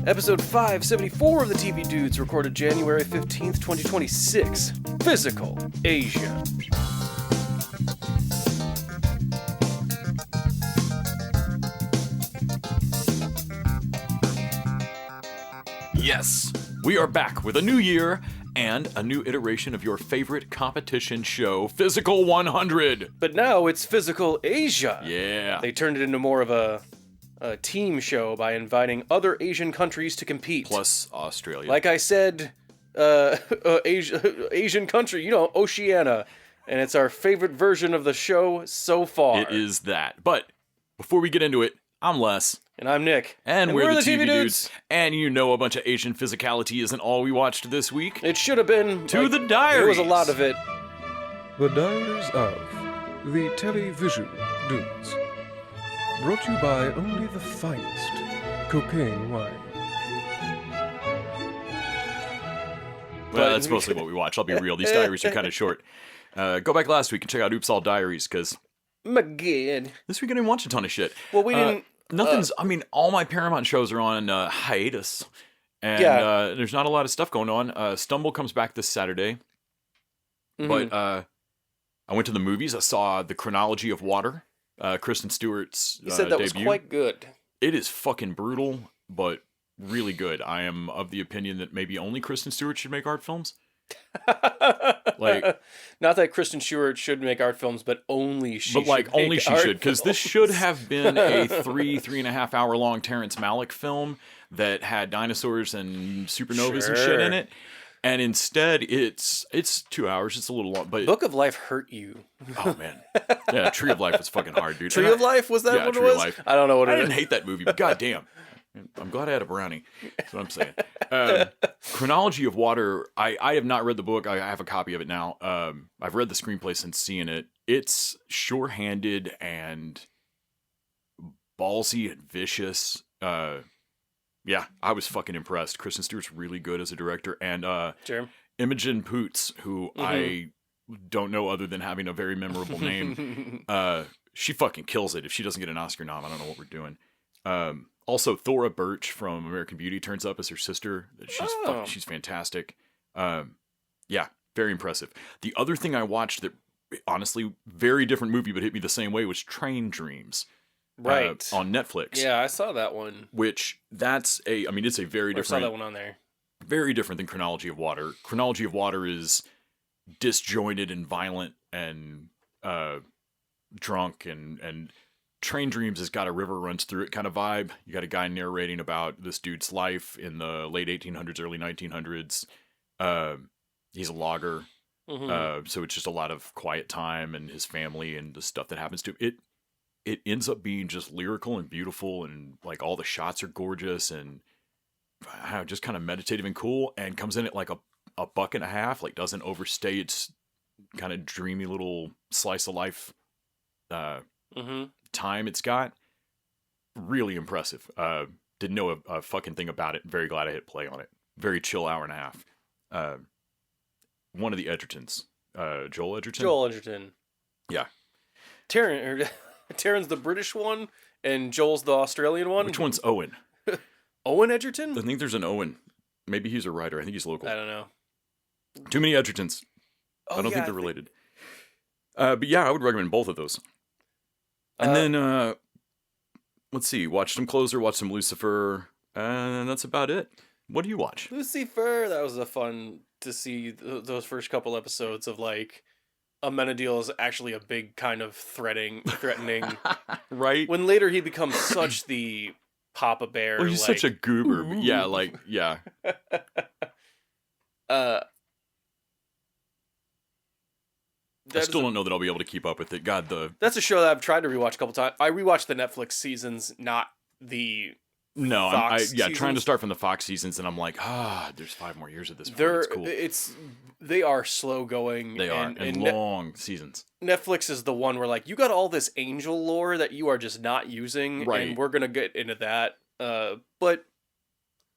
Episode 574 of the TV Dudes, recorded January 15th, 2026. Physical Asia. Yes, we are back with a new year and a new iteration of your favorite competition show, Physical 100. But now it's Physical Asia. Yeah. They turned it into more of a team show by inviting other Asian countries to compete. Plus Australia. Like I said, Asian country, Oceania. And it's our favorite version of the show so far. It is that. But before we get into it, I'm Les. And I'm Nick. And we're the TV Dudes. And a bunch of Asian physicality isn't all we watched this week. It should have been... the Diaries. There was a lot of it. The Diaries of the Television Dudes. Brought to you by only the finest cocaine wine. Well, that's mostly what we watch. I'll be real. These diaries are kind of short. Go back last week and check out Oops All Diaries, because... My God. This week I didn't watch a ton of shit. Well, we didn't... all my Paramount shows are on hiatus. And there's not a lot of stuff going on. Stumble comes back this Saturday. Mm-hmm. But I went to the movies. I saw The Chronology of Water. Kristen Stewart's debut. You said that was quite good. It is fucking brutal, but really good. I am of the opinion that maybe only Kristen Stewart should make art films. Not that Kristen Stewart should make art films, but only she should. But only she should, because this should have been a 3.5 hour long Terrence Malick film that had dinosaurs and supernovas and shit in it. And instead, it's 2 hours. It's a little long, but Book of Life hurt you. Oh man, yeah, Tree of Life was fucking hard, dude. Tree of Life, was that what it was? Tree of Life. I don't know what it is. I didn't hate that movie, but goddamn, I'm glad I had a brownie. That's what I'm saying. Chronology of Water. I have not read the book. I have a copy of it now. I've read the screenplay since seeing it. It's sure-handed and ballsy and vicious. Yeah, I was fucking impressed. Kristen Stewart's really good as a director. And sure. Imogen Poots, who I don't know other than having a very memorable name, she fucking kills it. If she doesn't get an Oscar nom, I don't know what we're doing. Also, Thora Birch from American Beauty turns up as her sister. She's fantastic. Yeah, very impressive. The other thing I watched that, honestly, very different movie, but hit me the same way, was Train Dreams. Right. On Netflix. Yeah, I saw that one. Which, it's a very different... I saw that one on there. Very different than Chronology of Water. Chronology of Water is disjointed and violent and drunk, and Train Dreams has got a river runs through it kind of vibe. You got a guy narrating about this dude's life in the late 1800s, early 1900s. He's a logger. Mm-hmm. So it's just a lot of quiet time and his family and the stuff that happens to him. It ends up being just lyrical and beautiful, and like all the shots are gorgeous and just kind of meditative and cool, and comes in at like a $1.50, like doesn't overstay its kind of dreamy little slice of life time it's got. Really impressive. Didn't know a fucking thing about it. Very glad I hit play on it. Very chill hour and a half. One of the Edgertons. Joel Edgerton? Joel Edgerton. Yeah. Taryn's the British one, and Joel's the Australian one. Which one's Owen? Owen Edgerton? I think there's an Owen. Maybe he's a writer. I think he's local. I don't know. Too many Edgertons. I don't think they're related. But yeah, I would recommend both of those. And then, let's see. Watch some Closer, watch some Lucifer, and that's about it. What do you watch? Lucifer. That was fun to see those first couple episodes of like... Amenadiel is actually a big kind of threatening, right? When later he becomes such the Papa Bear. Well, he's such a goober. Ooh. Yeah, yeah. I still don't know that I'll be able to keep up with it. God, that's a show that I've tried to rewatch a couple times. I rewatched the Netflix seasons, not the Fox seasons. Trying to start from the Fox seasons, and I'm like, there's 5 more years of this. It's cool. They are slow going. They are, and long seasons. Netflix is the one where like you got all this angel lore that you are just not using, right? And we're gonna get into that. But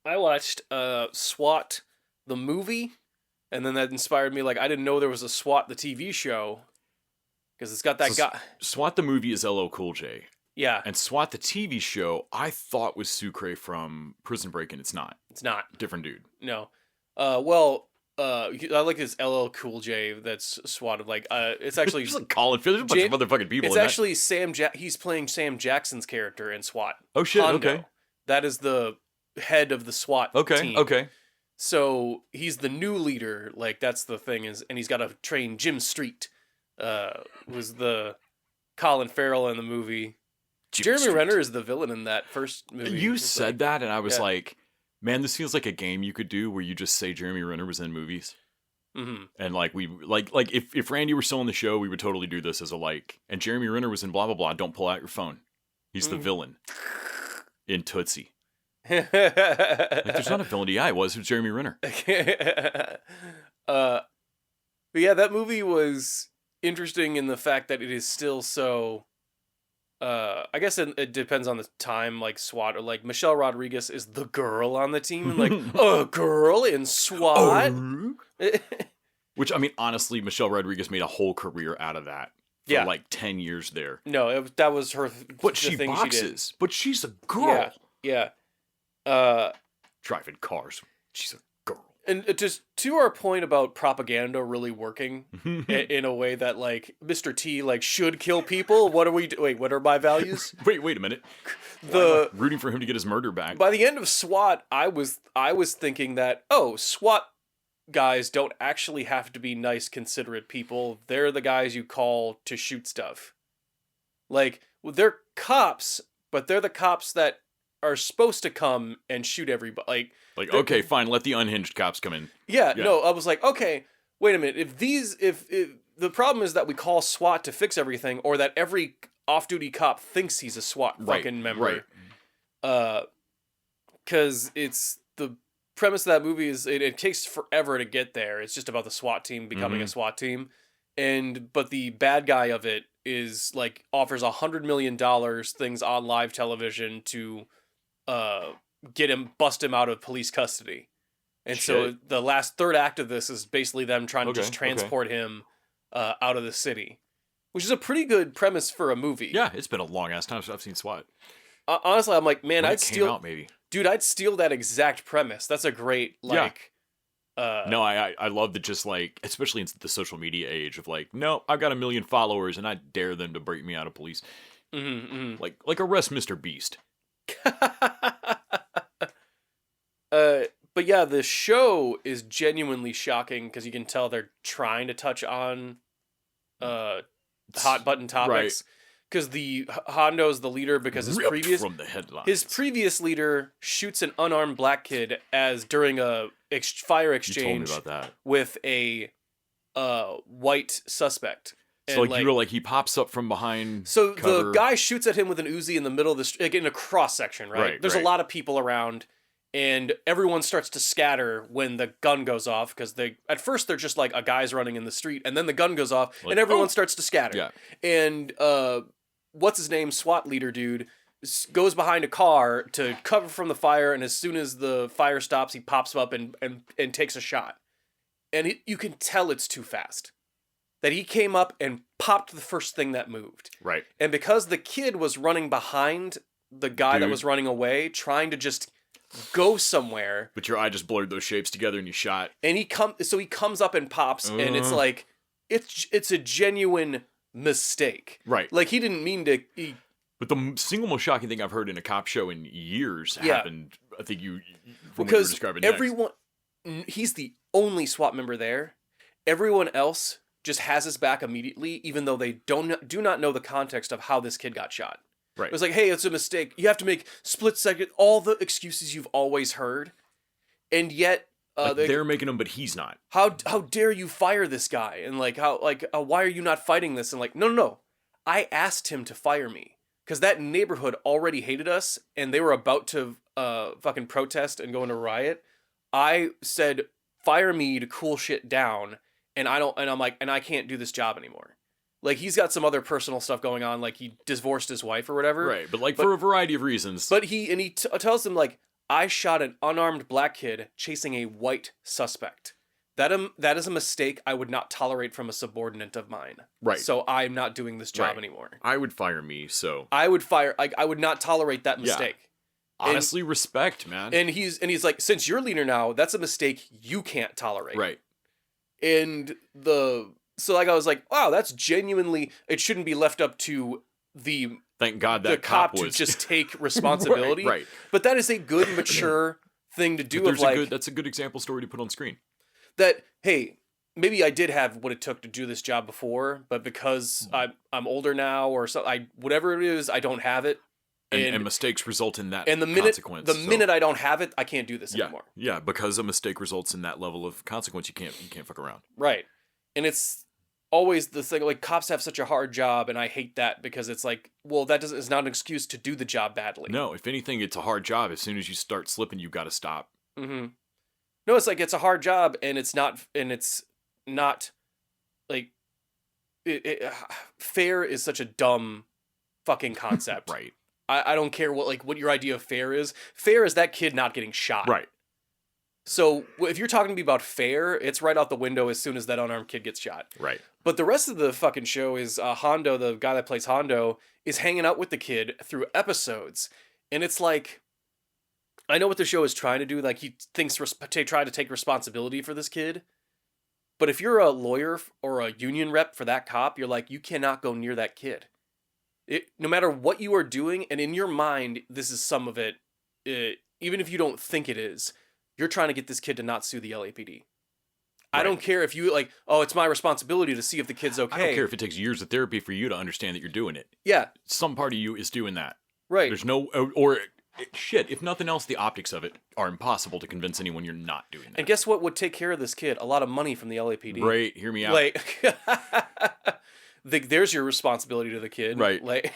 I watched SWAT the movie, and then that inspired me. Like I didn't know there was a SWAT the TV show. because it's got that guy. SWAT the movie is LL Cool J. Yeah. And SWAT the TV show, I thought was Sucre from Prison Break, and it's not. It's not. Different dude. No. I like this LL Cool J that's SWAT. Like, it's actually just like Colin Firth. There's a bunch of motherfucking people. It's actually he's playing Sam Jackson's character in SWAT. Oh shit! Hondo. Okay. That is the head of the SWAT team. Okay. So he's the new leader. Like, that's the thing and he's got to train Jim Street. Was the Colin Farrell in the movie. Jeremy Renner is the villain in that first movie. You said that, and I was like, man, this feels like a game you could do where you just say Jeremy Renner was in movies. Mm-hmm. And like if Randy were still on the show, we would totally do this as a like. And Jeremy Renner was in blah blah blah. Don't pull out your phone. He's the villain in Tootsie. Like, there's not a villain. Yeah, it was Jeremy Renner. But yeah, that movie was interesting in the fact that it is still so. I guess it depends on the time, like SWAT, or like Michelle Rodriguez is the girl on the team, and like a girl in SWAT. Which, I mean, honestly, Michelle Rodriguez made a whole career out of that for like 10 years there. No, that was her. But she boxes. But she's a girl. Yeah. Driving cars. She's a girl. And just to our point about propaganda really working in a way that like Mr. T like should kill people. What are we? Wait, what are my values? wait a minute. Rooting for him to get his murder back. By the end of SWAT, I was thinking that SWAT guys don't actually have to be nice, considerate people. They're the guys you call to shoot stuff. Like, they're cops, but they're the cops that are supposed to come and shoot everybody. Like okay, fine, let the unhinged cops come in. Yeah, no, I was like, okay, wait a minute. If the problem is that we call SWAT to fix everything, or that every off-duty cop thinks he's a SWAT fucking member. Right. Because it's the premise of that movie is it takes forever to get there. It's just about the SWAT team becoming a SWAT team, but the bad guy of it is like offers $100 million things on live television to bust him out of police custody. And so the last third act of this is basically them trying to just transport him out of the city, which is a pretty good premise for a movie. Yeah, it's been a long ass time since I've seen SWAT. Honestly, I'm like, man, I'd steal that exact premise. That's a great like. No, I love that, just like, especially in the social media age of like, no, I've got 1 million followers and I dare them to break me out of police. Like arrest Mr. Beast. But yeah, the show is genuinely shocking because you can tell they're trying to touch on hot button topics. Because the Hondo's the leader because his previous leader shoots an unarmed black kid during a fire exchange with a white suspect. So and you were like, he pops up from behind. So cover. The guy shoots at him with an Uzi in the middle of the street, like in a cross section, right? There's a lot of people around, and everyone starts to scatter when the gun goes off because at first they're just like a guy's running in the street, and then the gun goes off, and everyone starts to scatter. Yeah. And what's his name, SWAT leader dude, goes behind a car to cover from the fire, and as soon as the fire stops, he pops up and takes a shot, and you can tell it's too fast. That he came up and popped the first thing that moved. Right. And because the kid was running behind the guy that was running away, trying to just go somewhere. But your eye just blurred those shapes together and you shot. And he comes up and pops, and it's like, it's a genuine mistake. Right. Like, he didn't mean to... But the single most shocking thing I've heard in a cop show in years happened, I think from what you were describing he's the only SWAT member there. Everyone else just has his back immediately, even though they do not know the context of how this kid got shot. Right. It was like, hey, it's a mistake. You have to make split second, all the excuses you've always heard. And yet... they're making them, but he's not. How dare you fire this guy? And why are you not fighting this? And like, no. I asked him to fire me. Because that neighborhood already hated us, and they were about to fucking protest and go into riot. I said, fire me to cool shit down. And I'm like, I can't do this job anymore. Like, he's got some other personal stuff going on, like he divorced his wife or whatever. Right, but for a variety of reasons. But he tells them, like, I shot an unarmed black kid chasing a white suspect. that is a mistake I would not tolerate from a subordinate of mine. Right. So I'm not doing this job anymore. I would fire me, so. I would not tolerate that mistake. Yeah. Honestly, respect, man. And he's like, since you're leader now, that's a mistake you can't tolerate. Right. And so like I was like, wow, that's genuinely, it shouldn't be left up to the Thank God that the cop was to just take responsibility. right. But that is a good, mature thing to do. That's a good example story to put on screen. That, hey, maybe I did have what it took to do this job before, but because I'm older now or so, whatever it is, I don't have it. And mistakes result in that consequence. Minute I don't have it, I can't do this anymore. Yeah, because a mistake results in that level of consequence, you can't fuck around. Right. And it's always the thing, like, cops have such a hard job, and I hate that because it's like, well, is not an excuse to do the job badly. No, if anything, it's a hard job. As soon as you start slipping, you got to stop. Mm-hmm. No, it's like, it's a hard job, and it's not like, fair is such a dumb fucking concept. Right. I don't care what your idea of fair is. Fair is that kid not getting shot. Right. So if you're talking to me about fair, it's right out the window as soon as that unarmed kid gets shot. Right. But the rest of the fucking show is Hondo, the guy that plays Hondo, is hanging out with the kid through episodes. And it's like, I know what the show is trying to do. Like, he thinks try to take responsibility for this kid. But if you're a lawyer or a union rep for that cop, you're like, you cannot go near that kid. No matter what you are doing, and in your mind, this is some of it, even if you don't think it is, you're trying to get this kid to not sue the LAPD. Right. I don't care if you, like, oh, it's my responsibility to see if the kid's okay. I don't care if it takes years of therapy for you to understand that you're doing it. Yeah. Some part of you is doing that. Right. There's no, or shit, if nothing else, the optics of it are impossible to convince anyone you're not doing that. And guess what would take care of this kid? A lot of money from the LAPD. Right, hear me out. Like, there's your responsibility to the kid. Right. Like,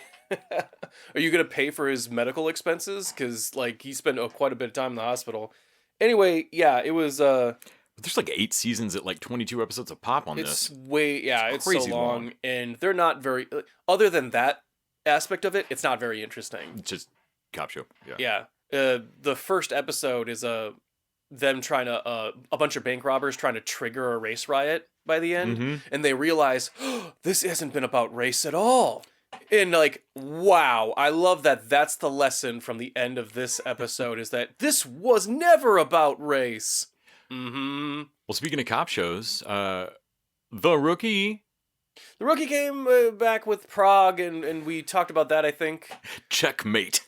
are you going to pay for his medical expenses? Because, like, he spent quite a bit of time in the hospital. Anyway, yeah, it was... There's like 8 seasons at like 22 episodes of pop on this. It's so long. And they're not very... Other than that aspect of it, it's not very interesting. It's just cop show. Yeah. The first episode is them trying to... a bunch of bank robbers trying to trigger a race riot by the end. Mm-hmm. And they realize, oh, this hasn't been about race at all. And like, wow, I love that that's the lesson from the end of this episode, is that this was never about race. Mm-hmm. Well, speaking of cop shows, The Rookie. The Rookie came back with Prague, and we talked about that, I think. Checkmate.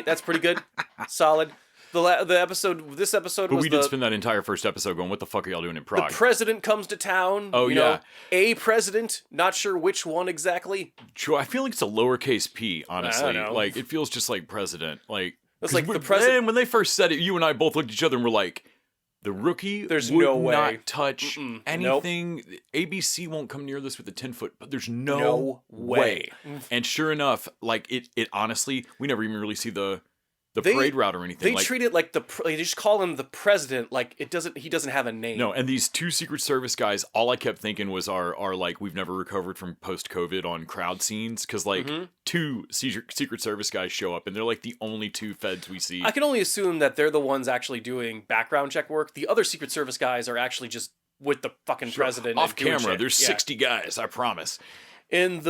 That's pretty good. Solid. This episode but was we did spend that entire first episode going, what the fuck are y'all doing in Prague? The president comes to town. Oh, yeah. A president, not sure which one exactly. I feel like it's a lowercase p, honestly. I don't know. Like, it feels just like president. Like, it's like the president. When they first said it, you and I both looked at each other and were like, The Rookie there's would no way. not touch anything. Nope. ABC won't come near this with a 10-foot, but there's no way. And sure enough, like, it honestly, we never even really see the parade route or anything. They treat it like they just call him the president, like he doesn't have a name. No, and these 2 Secret Service guys, all I kept thinking was are like, we've never recovered from post-COVID on crowd scenes, because like 2 Secret Service guys show up and they're like the only 2 feds we see. I can only assume that they're the ones actually doing background check work. The other Secret Service guys are actually just with the fucking president. Off camera, there's 60 guys, I promise. And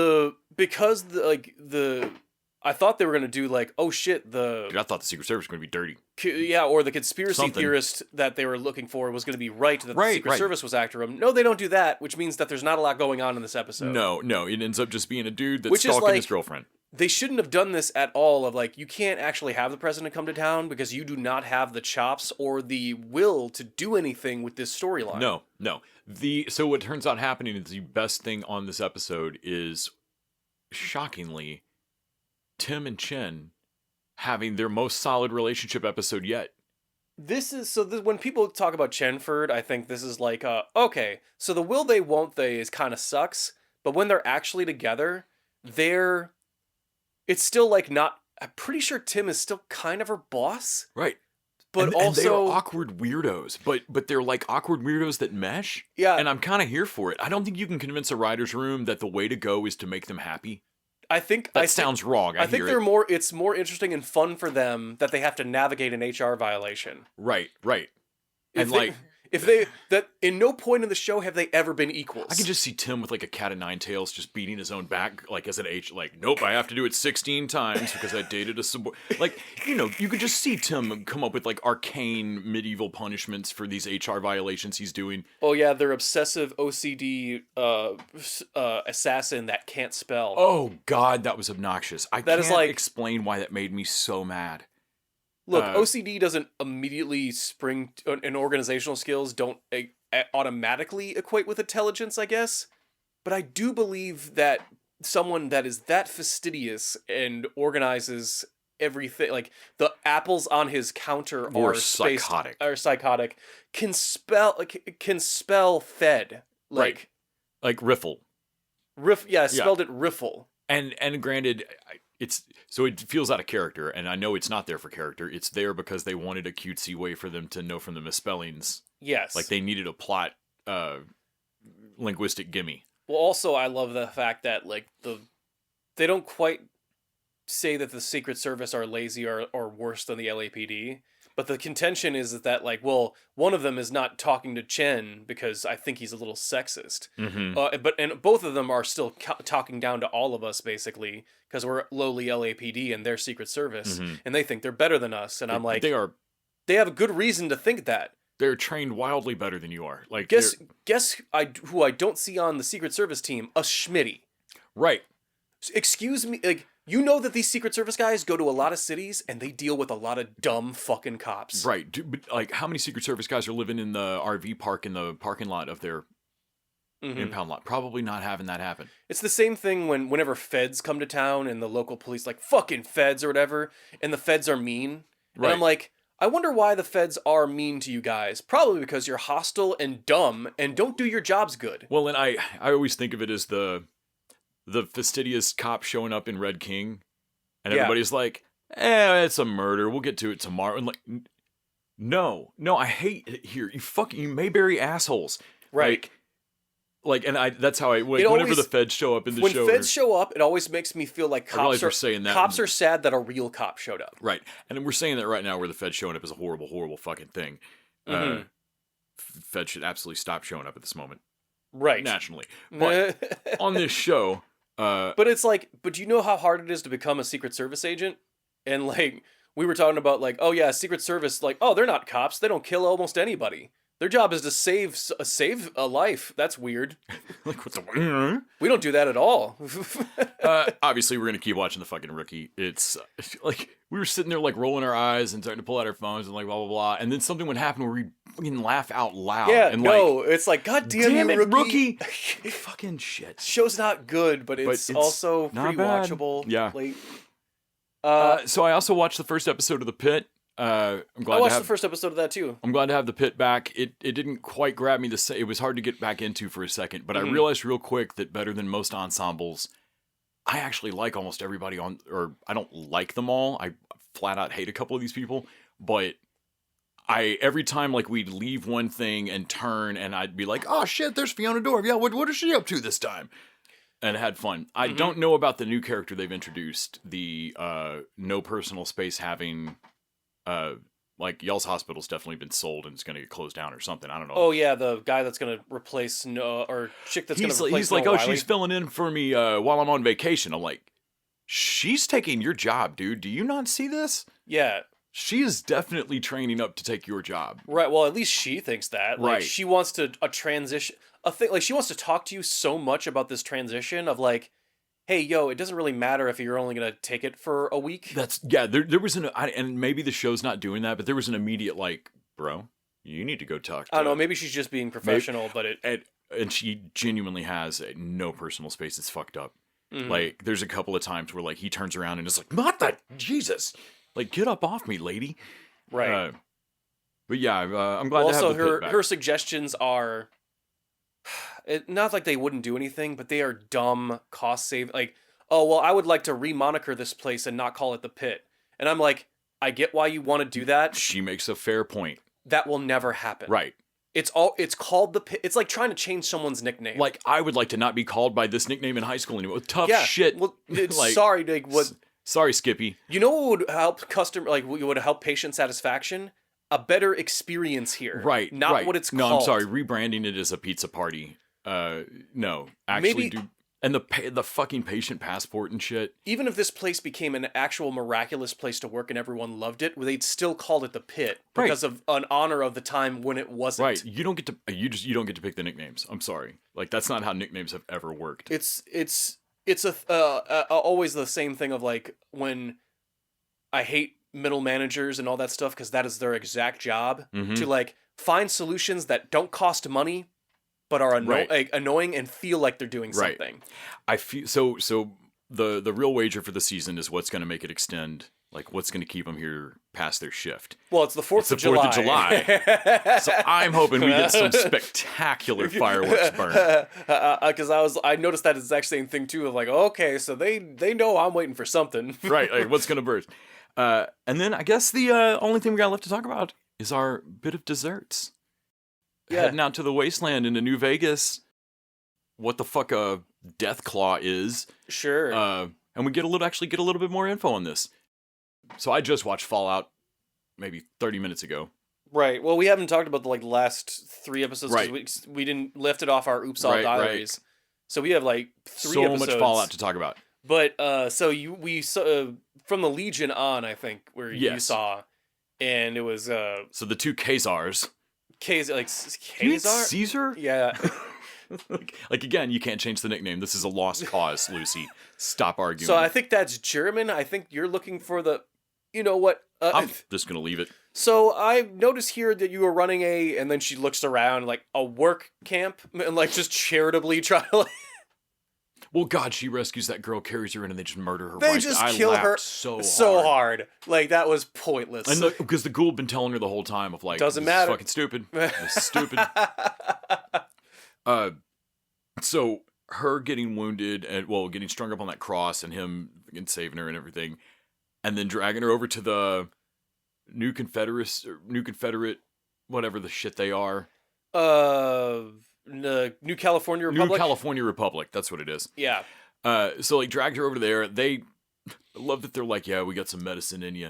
I thought they were going to do like, oh shit, Dude, I thought the Secret Service was going to be dirty. Yeah, or the conspiracy theorist that they were looking for was going to be right that the Secret Service was after him. No, they don't do that, which means that there's not a lot going on in this episode. No, it ends up just being a dude that's stalking his girlfriend. They shouldn't have done this at all, of like, you can't actually have the president come to town because you do not have the chops or the will to do anything with this storyline. No. So what turns out happening is the best thing on this episode is, shockingly, Tim and Chen having their most solid relationship episode yet. When people talk about Chenford, I think this is like, okay, so the will they won't they is kind of sucks, but when they're actually together, it's still like not, I'm pretty sure Tim is still kind of her boss. Right. But and they are awkward weirdos, but they're like awkward weirdos that mesh. Yeah. And I'm kind of here for it. I don't think you can convince a writer's room that the way to go is to make them happy. I think that sounds wrong. I think it's more interesting and fun for them that they have to navigate an HR violation. Right. that in no point in the show have they ever been equals. I can just see Tim with like a cat of nine tails just beating his own back like as an H. Like, nope, I have to do it 16 times because I dated a like, you could just see Tim come up with like arcane medieval punishments for these HR violations he's doing. Oh yeah, they're obsessive OCD assassin that can't spell. Oh God, that was obnoxious. I can't explain why that made me so mad. Look, OCD doesn't immediately spring, and organizational skills don't automatically equate with intelligence, I guess. But I do believe that someone that is that fastidious and organizes everything, like the apples on his counter are psychotic, can spell fed. Like riffle. Spelled it riffle. And granted, it feels out of character, and I know it's not there for character. It's there because they wanted a cutesy way for them to know from the misspellings. Yes. Like they needed a plot linguistic gimme. Well, also I love the fact that like they don't quite say that the Secret Service are lazy or worse than the LAPD. But the contention is that, like, well, one of them is not talking to Chen because I think he's a little sexist. Mm-hmm. But both of them are still talking down to all of us, basically, because we're lowly LAPD and they're Secret Service, and they think they're better than us. And I'm like, they have a good reason to think that. They're trained wildly better than you are. Like, guess who I don't see on the Secret Service team? A Schmitty. Right. Excuse me, like. You know that these Secret Service guys go to a lot of cities and they deal with a lot of dumb fucking cops. Right. But like, how many Secret Service guys are living in the RV park in the parking lot of their impound lot? Probably not having that happen. It's the same thing whenever feds come to town and the local police like, fucking feds or whatever, and the feds are mean. Right. And I'm like, I wonder why the feds are mean to you guys. Probably because you're hostile and dumb and don't do your jobs good. Well, and I always think of it as the fastidious cop showing up in Red King, and everybody's like, it's a murder. We'll get to it tomorrow. And like, no, I hate it here. You Mayberry assholes. Right. That's how whenever the feds show up in the show. When feds show up, it always makes me feel like cops are sad that a real cop showed up. Right. And we're saying that right now where the feds showing up is a horrible, horrible fucking thing. Feds should absolutely stop showing up at this moment. Right. Nationally. But on this show... but it's like, do you know how hard it is to become a Secret Service agent? And like, we were talking about like, oh yeah, Secret Service, like, oh, they're not cops. They don't kill almost anybody. Their job is to save a life. That's weird. Like, what's the... We don't do that at all. Obviously, we're going to keep watching the fucking Rookie. It's like, we were sitting there like rolling our eyes and starting to pull out our phones and like blah, blah, blah. And then something would happen where we fucking laugh out loud. Yeah, and it's like, God damn it, Rookie. Fucking shit. Show's not good, but it's also pretty watchable. Yeah. Like, so I also watched the first episode of The Pitt. I watched the first episode of that too. I'm glad to have The Pitt back. It didn't quite grab me it was hard to get back into for a second, but I realized real quick that better than most ensembles, I actually like almost everybody or I don't like them all. I flat out hate a couple of these people, but every time like we'd leave one thing and turn and I'd be like, oh shit, there's Fiona Dorff. Yeah, what is she up to this time? And had fun. I don't know about the new character they've introduced, the no personal space having... like Yale's Hospital's definitely been sold and it's going to get closed down or something. I don't know. Oh yeah, the guy that's going to replace chick that's going to replace he's like, Wiley. She's filling in for me while I'm on vacation. I'm like, she's taking your job, dude. Do you not see this? Yeah. She is definitely training up to take your job. Right. Well, at least she thinks that. Like, right. She wants to she wants to talk to you so much about this transition of like, hey, yo, it doesn't really matter if you're only going to take it for a week. There was and maybe the show's not doing that, but there was an immediate like, bro, you need to go talk to... I don't know, maybe she's just being professional, but and she genuinely has no personal space. It's fucked up. Like, there's a couple of times where like he turns around and is like, not that, Jesus! Like, get up off me, lady. Right. But yeah, I'm glad to have the Pitt back. Her suggestions are... not like they wouldn't do anything, but they are dumb, cost-saving. Like, oh, well, I would like to remoniker this place and not call it the Pit. And I'm like, I get why you want to do that. She makes a fair point. That will never happen. Right. It's called the Pit. It's like trying to change someone's nickname. Like, I would like to not be called by this nickname in high school anymore. Tough shit. Well, like, sorry, like, what... Sorry, Skippy. You know what would help what would help patient satisfaction? a better experience here. Right. Not what it's called. No, I'm sorry. Rebranding it as a pizza party. No. Actually and the fucking patient passport and shit. Even if this place became an actual miraculous place to work and everyone loved it, they'd still called it the Pit because of an honor of the time when it wasn't. Right. You don't get to pick the nicknames. I'm sorry. Like that's not how nicknames have ever worked. It's always the same thing of like when I hate middle managers and all that stuff because that is their exact job to like find solutions that don't cost money but are annoying and feel like they're doing something. I feel so the real wager for the season is what's going to make it extend, like what's going to keep them here past their shift. Well, it's the 4th of July. 4th of July. So I'm hoping we get some spectacular fireworks burn. Because I noticed that exact same thing too of like, okay, so they know I'm waiting for something. Right, like what's going to burst. And then I guess the only thing we got left to talk about is our bit of desserts. Yeah. Heading out to the wasteland into New Vegas. What the fuck a Death Claw is. Sure. And we get a little bit more info on this. So I just watched Fallout maybe 30 minutes ago. Right. Well, we haven't talked about the last 3 episodes because we didn't lift it off our Oops All Diaries. Right. So we have 3 episodes. So much Fallout to talk about. But so we saw from the Legion on, I think, where you saw, and it was so the 2 Khazars. Khazar? Caesar? Yeah. like again, you can't change the nickname. This is a lost cause, Lucy. Stop arguing. So I think that's German. I think you're looking for the, you know what? I'm just gonna leave it. So I noticed here that you were running and then she looks around like a work camp and just charitably try to Well, God, she rescues that girl, carries her in, and they just murder her. They just kill her so hard. Like, that was pointless. And because the ghoul had been telling her the whole time of doesn't matter. Fucking stupid. It's stupid. So her getting wounded and getting strung up on that cross and him saving her and everything, and then dragging her over to the New Confederate, whatever the shit they are. The New California Republic? New California Republic, that's what it is. Yeah. So dragged her over there. I love that they're like, yeah, we got some medicine in you.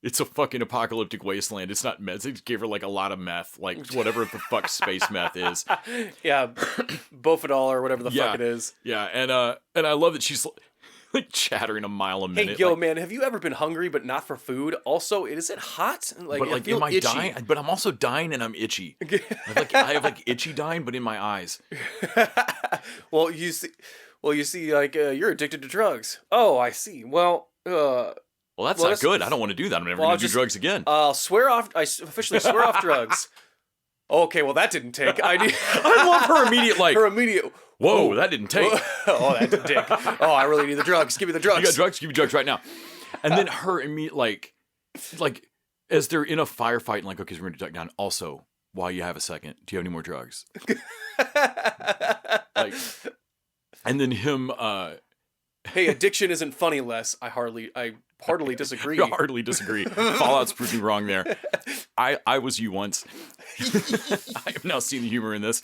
It's a fucking apocalyptic wasteland. It's not meth. They just gave her a lot of meth, whatever the fuck space meth is. Yeah, Bofidol or whatever the fuck it is. Yeah, and I love that she's chattering a mile a minute. Hey, yo, man, have you ever been hungry but not for food? Also, is it hot? But am I itchy. Dying? But I'm also dying and I'm itchy. I have itchy dying, but in my eyes. Well, you see, you're addicted to drugs. Oh, I see. Well, that's not good. I don't want to do that. I'm never going to do drugs again. I'll swear off. I officially swear off drugs. Okay, well, that didn't take. I love her immediate, Her immediate. Whoa, that didn't take. Oh, that didn't take. Oh, I really need the drugs. Give me the drugs. You got drugs? Give me drugs right now. And then her immediate, as they're in a firefight, and okay, so we're going to duck down. Also, while you have a second, do you have any more drugs? And then him, hey, addiction isn't funny, Les. I heartily disagree. I heartily disagree. Fallout's proved me wrong there. I was you once. I have now seen the humor in this.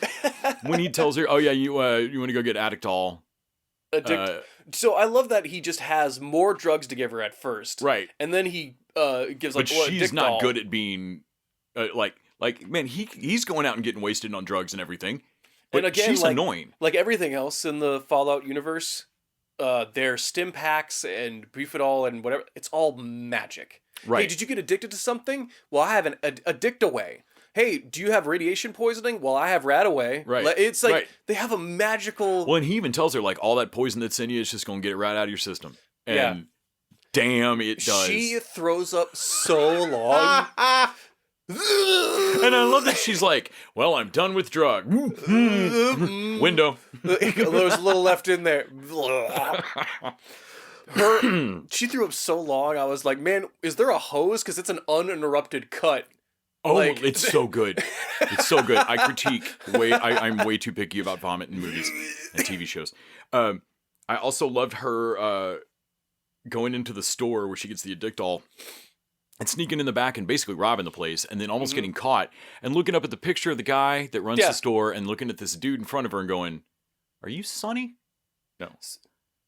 When he tells her, oh yeah, you want to go get Addictol. So I love that he just has more drugs to give her at first. Right. And then he gives but she's not good at being, man, he's going out and getting wasted on drugs and everything. But again, she's annoying. Like everything else in the Fallout universe, their stim packs and Bufidol and whatever, it's all magic. Right. Hey, did you get addicted to something? Well, I have an addict-away. Hey, do you have radiation poisoning? Well, I have Rat-away. Right. It's they have a magical... Well, and he even tells her, all that poison that's in you is just going to get it right out of your system. And damn, it does. She throws up so long. And I love that she's like, well, I'm done with drug. Window. There's a little left in there. She threw up so long, I was like, man, is there a hose? Because it's an uninterrupted cut. Oh, it's so good. It's so good. I critique. I'm way too picky about vomit in movies and TV shows. I also loved her going into the store where she gets the Addictol and sneaking in the back and basically robbing the place and then almost getting caught and looking up at the picture of the guy that runs the store and looking at this dude in front of her and going, are you Sonny?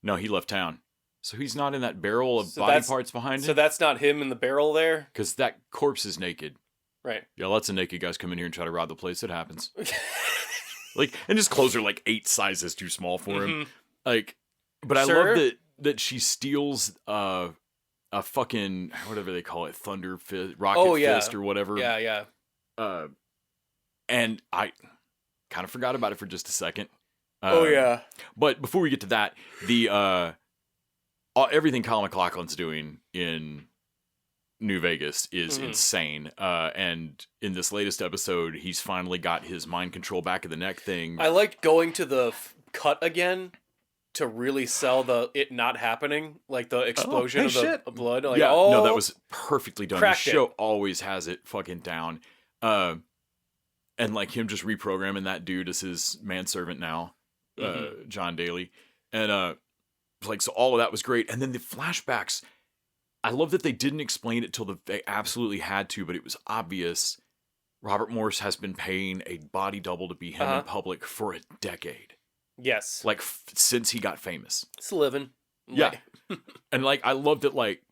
No, he left town. So he's not in that barrel of body parts behind him? So that's not him in the barrel there? Because that corpse is naked. Right. Yeah, lots of naked guys come in here and try to rob the place. It happens. Like, and his clothes are like 8 sizes too small for him. Mm-hmm. Like, but I love that she steals a fucking, whatever they call it, thunder fist, rocket fist or whatever. Yeah. And I kind of forgot about it for just a second. But before we get to that, the everything Kyle MacLachlan's doing in New Vegas is insane. And in this latest episode, he's finally got his mind control back of the neck thing. I liked going to the cut again to really sell it not happening, like the explosion of the blood. Like, no, that was perfectly done. The show it. Always has it fucking down. And like him just reprogramming that dude as his manservant now, John Daly. And like, so all of that was great. And then the flashbacks, I love that they didn't explain it till they absolutely had to, but it was obvious. Robert Morse has been paying a body double to be him in public for a decade. Yes. Like, since he got famous. It's living. Yeah. And, like, I loved it, like,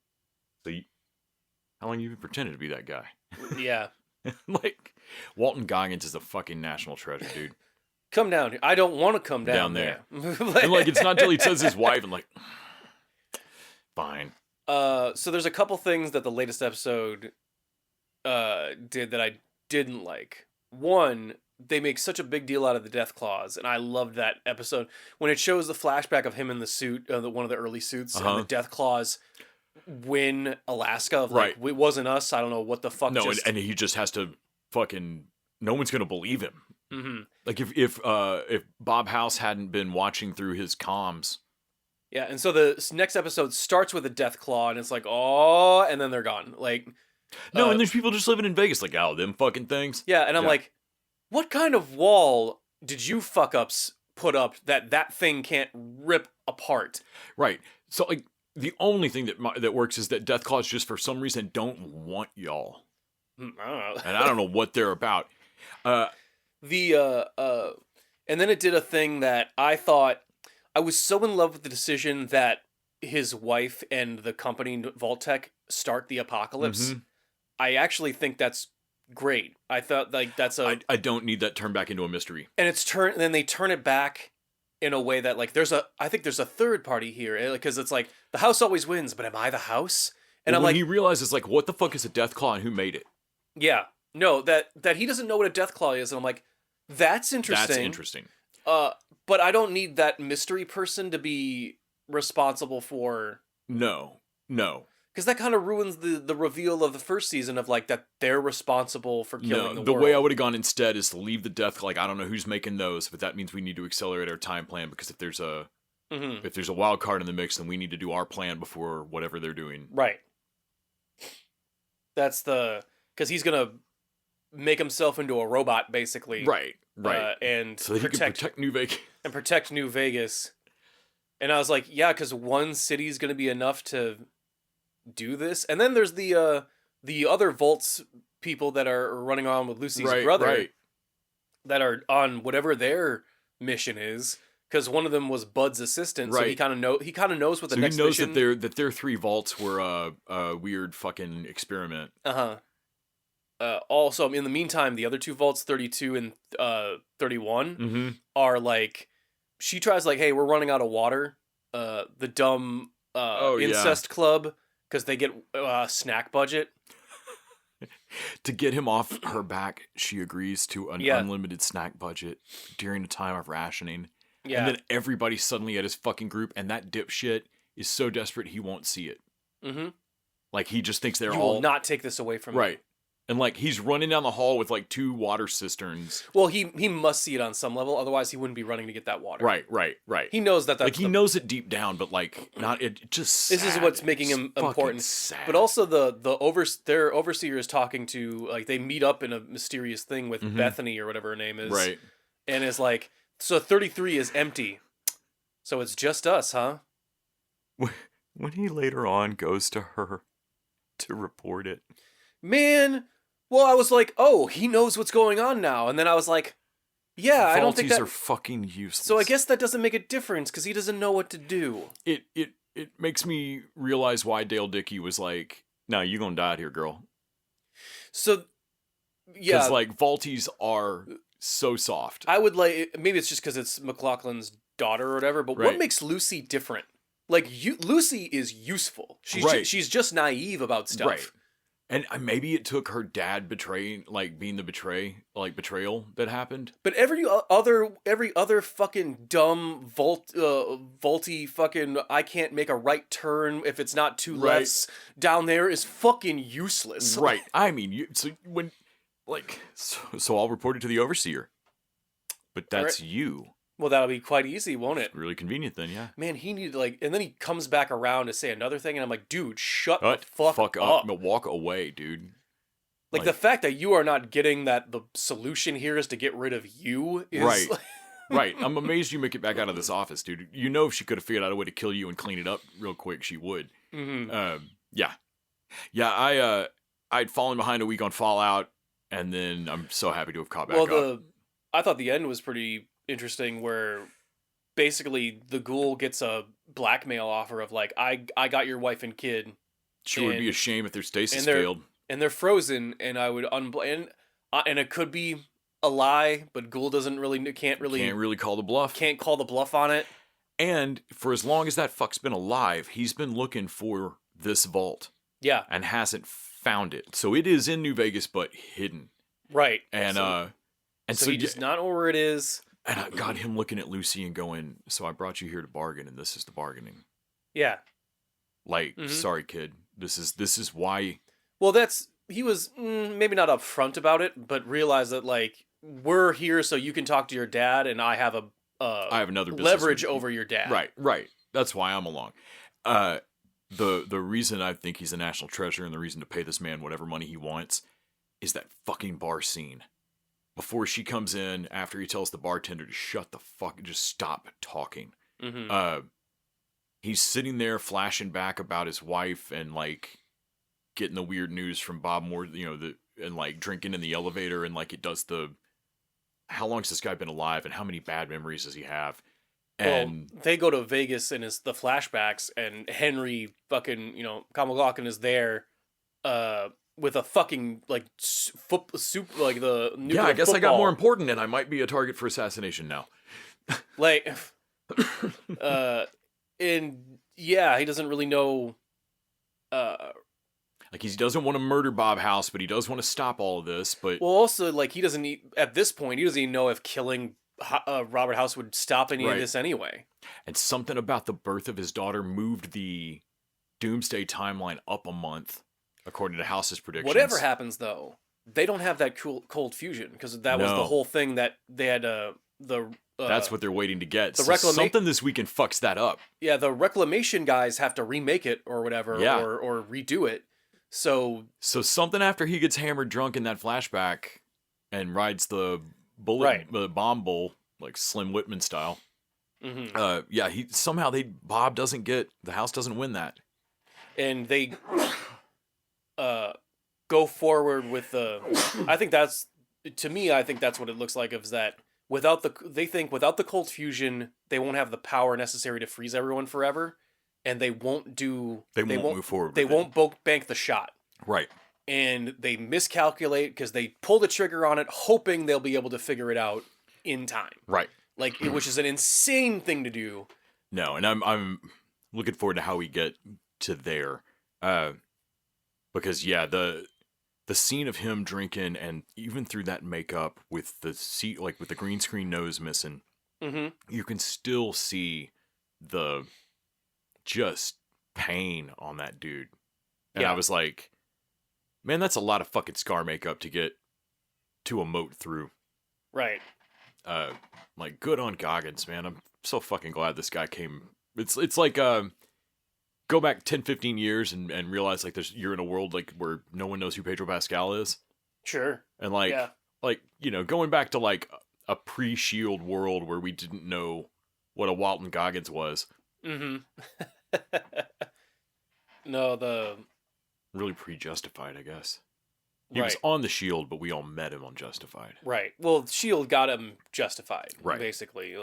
how long you been pretending to be that guy? Yeah. Like, Walton Goggins is a fucking national treasure, dude. Come down here. I don't want to come down there. And, like, it's not until he tells his wife, and, like, fine. So there's a couple things that the latest episode did that I didn't like. One, they make such a big deal out of the death clause, and I loved that episode when it shows the flashback of him in the suit, one of the early suits, and the death clause win Alaska. Of like, it wasn't us. I don't know what the fuck. No, and he just has to fucking. No one's gonna believe him. Mm-hmm. Like if Bob House hadn't been watching through his comms. Yeah, and so the next episode starts with a death claw, and it's like, oh, and then they're gone. Like, no, and there's people just living in Vegas, like, them fucking things. Yeah, and I'm like, what kind of wall did you fuck-ups put up that thing can't rip apart? Right. So, like, the only thing that works is that death claws just for some reason don't want y'all. I don't know. And I don't know what they're about. And then it did a thing that I thought. I was so in love with the decision that his wife and the company Vault-Tec start the apocalypse. Mm-hmm. I actually think that's great. I thought like that's a. I don't need that turned back into a mystery. And then they turn it back in a way that like I think there's a third party here because it's like the house always wins, but am I the house? And when he realizes like what the fuck is a death claw and who made it? Yeah, no, that he doesn't know what a death claw is, and I'm like, that's interesting. That's interesting. But I don't need that mystery person to be responsible for... No. Because that kind of ruins the reveal of the first season of, like, that they're responsible for killing the world. The way I would have gone instead is to leave the death... Like, I don't know who's making those, but that means we need to accelerate our time plan, because if there's a wild card in the mix, then we need to do our plan before whatever they're doing. Right. That's because he's going to make himself into a robot, basically. Right. And so that he can protect New Vegas. And protect New Vegas. And I was like, yeah, because one city's going to be enough to do this. And then there's the other Volts people that are running around with Lucy's brother that are on whatever their mission is. Because one of them was Bud's assistant, so he kind of knows what the next mission. He knows that their 3 vaults were a weird fucking experiment. Also, in the meantime, the other 2 vaults, 32 and 31, are like, she tries like, hey, we're running out of water. The dumb incest club, because they get a snack budget. To get him off her back, she agrees to an unlimited snack budget during a time of rationing. Yeah. And then everybody's suddenly at his fucking group, and that dipshit is so desperate he won't see it. Mm-hmm. Like, he just thinks you will not take this away from me. And, like, he's running down the hall with, like, 2 water cisterns. Well, he must see it on some level, otherwise he wouldn't be running to get that water. Right. He knows that's... Like, he knows it deep down, but, like, not... It just This is what's making him important. Sad. But also, their overseer is talking to... Like, they meet up in a mysterious thing with Bethany, or whatever her name is. Right. And is like, so 33 is empty. So it's just us, huh? When he later on goes to her to report it. Man... Well, I was like, oh, he knows what's going on now. And then I was like, yeah, I don't think that... are fucking useless. So I guess that doesn't make a difference, because he doesn't know what to do. It it makes me realize why Dale Dickey was like, "No, you gonna die out here, girl." So, yeah, because like Vaulties are so soft. I would like maybe it's just because it's McLaughlin's daughter or whatever. But what makes Lucy different? Like Lucy is useful. She's just naive about stuff. Right. And maybe it took her dad being the betrayal that happened. But every other fucking dumb vaulty fucking I can't make a right turn if it's not two lefts down there is fucking useless. Right. I mean, so I'll report it to the overseer. But that's you. Well, that'll be quite easy, won't it? Really convenient then, yeah. Man, he needed and then he comes back around to say another thing, and I'm like, dude, shut the fuck up. No, walk away, dude. Like the fact that you are not getting that the solution here is to get rid of you is... Right. Right. I'm amazed you make it back out of this office, dude. You know if she could have figured out a way to kill you and clean it up real quick, she would. Mm-hmm. Yeah. Yeah, I'd fallen behind a week on Fallout, and then I'm so happy to have caught back up. I thought the end was pretty interesting, where basically the ghoul gets a blackmail offer of like, I got your wife and kid. Sure would be a shame if their stasis failed. And they're frozen, and I would and it could be a lie, but ghoul can't really call the bluff. Can't call the bluff on it. And for as long as that fuck's been alive, he's been looking for this vault. Yeah. And hasn't found it. So it is in New Vegas, but hidden. Right. And so he does not know where it is. And I got him looking at Lucy and going, so I brought you here to bargain, and this is the bargaining. Yeah. Sorry, kid. This is why. Well, he was maybe not upfront about it, but realized that we're here so you can talk to your dad, and I have another leverage over your dad. Right. That's why I'm along. The reason I think he's a national treasure and the reason to pay this man whatever money he wants is that fucking bar scene. Before she comes in, after he tells the bartender to shut the fuck, just stop talking. Mm-hmm. He's sitting there flashing back about his wife and getting the weird news from Bob Moore, and drinking in the elevator and it does how long's this guy been alive and how many bad memories does he have? And they go to Vegas and it's the flashbacks, and Henry fucking, Kyle MacLachlan is there, with a fucking soup the nuclear I guess football. I got more important and I might be a target for assassination now. And yeah, he doesn't really know. He doesn't want to murder Bob House, but he does want to stop all of this. But also he doesn't at this point he doesn't even know if killing Robert House would stop any of this anyway. And something about the birth of his daughter moved the Doomsday timeline up a month. According to House's predictions. Whatever happens, though, they don't have that cold fusion, because that was the whole thing that they had. That's what they're waiting to get. Something this weekend fucks that up. Yeah, the Reclamation guys have to remake it or whatever, or redo it. So something after he gets hammered drunk in that flashback and rides the bomb bull Slim Whitman style. Mm-hmm. Bob doesn't get the house doesn't win that, and they. Go forward with I think that's what it looks like, is that without the cold fusion, they won't have the power necessary to freeze everyone forever, and they won't move forward. They won't bank the shot. Right. And they miscalculate because they pull the trigger on it, hoping they'll be able to figure it out in time. Right. Which is an insane thing to do. No, and I'm looking forward to how we get to there. Because the scene of him drinking, and even through that makeup with the with the green screen nose missing, mm-hmm. you can still see the just pain on that dude. And I was like, man, that's a lot of fucking scar makeup to get to emote through. Right. Good on Goggins, man. I'm so fucking glad this guy came. It's like go back 10, 15 years and realize you're in a world where no one knows who Pedro Pascal is. Sure. And going back to a pre-Shield world where we didn't know what a Walton Goggins was. Mm-hmm. No, really pre-Justified, I guess. He was on the Shield, but we all met him on Justified. Right. Well, Shield got him Justified. Right. Basically,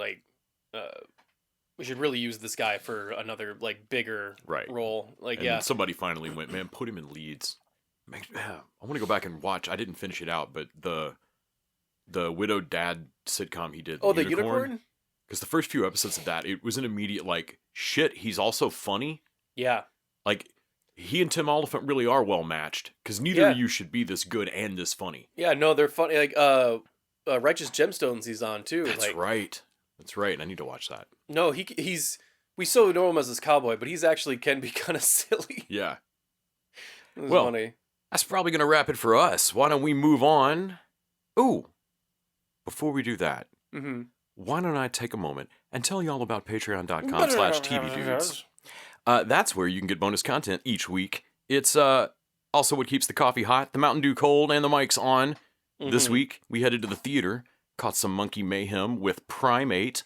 we should really use this guy for another like bigger role. Like, and somebody finally went, man, put him in leads. Man, I want to go back and watch. I didn't finish it out, but the widowed dad sitcom he did. Oh, the Unicorn? Because the first few episodes of that, it was an immediate like, shit, he's also funny. Yeah. Like, he and Tim Oliphant really are well matched, because neither of you should be this good and this funny. Yeah, no, they're funny. Like, Righteous Gemstones he's on, too. That's right. That's right. I need to watch that. No, he's... We so know him as this cowboy, but he's actually can be kind of silly. Yeah. Well, funny. That's probably going to wrap it for us. Why don't we move on? Ooh. Before we do that, why don't I take a moment and tell you all about patreon.com/tvdudes. That's where you can get bonus content each week. It's also what keeps the coffee hot, the Mountain Dew cold, and the mics on. This week, we headed to the theater, caught some monkey mayhem with Primate.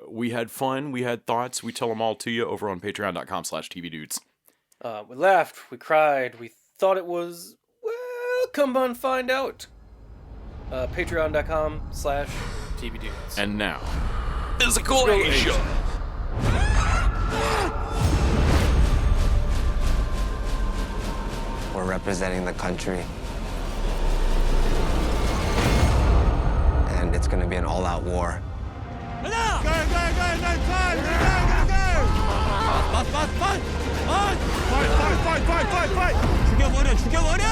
We had fun, we had thoughts, we tell them all to you over on patreon.com/tvdudes. We laughed, we cried, we thought it was, well, come on, find out. Patreon.com/tvdudes. And now, Physical Asia. We're representing the country. And it's going to be an all-out war. Go, go, go, go, go, fight! 죽여버려!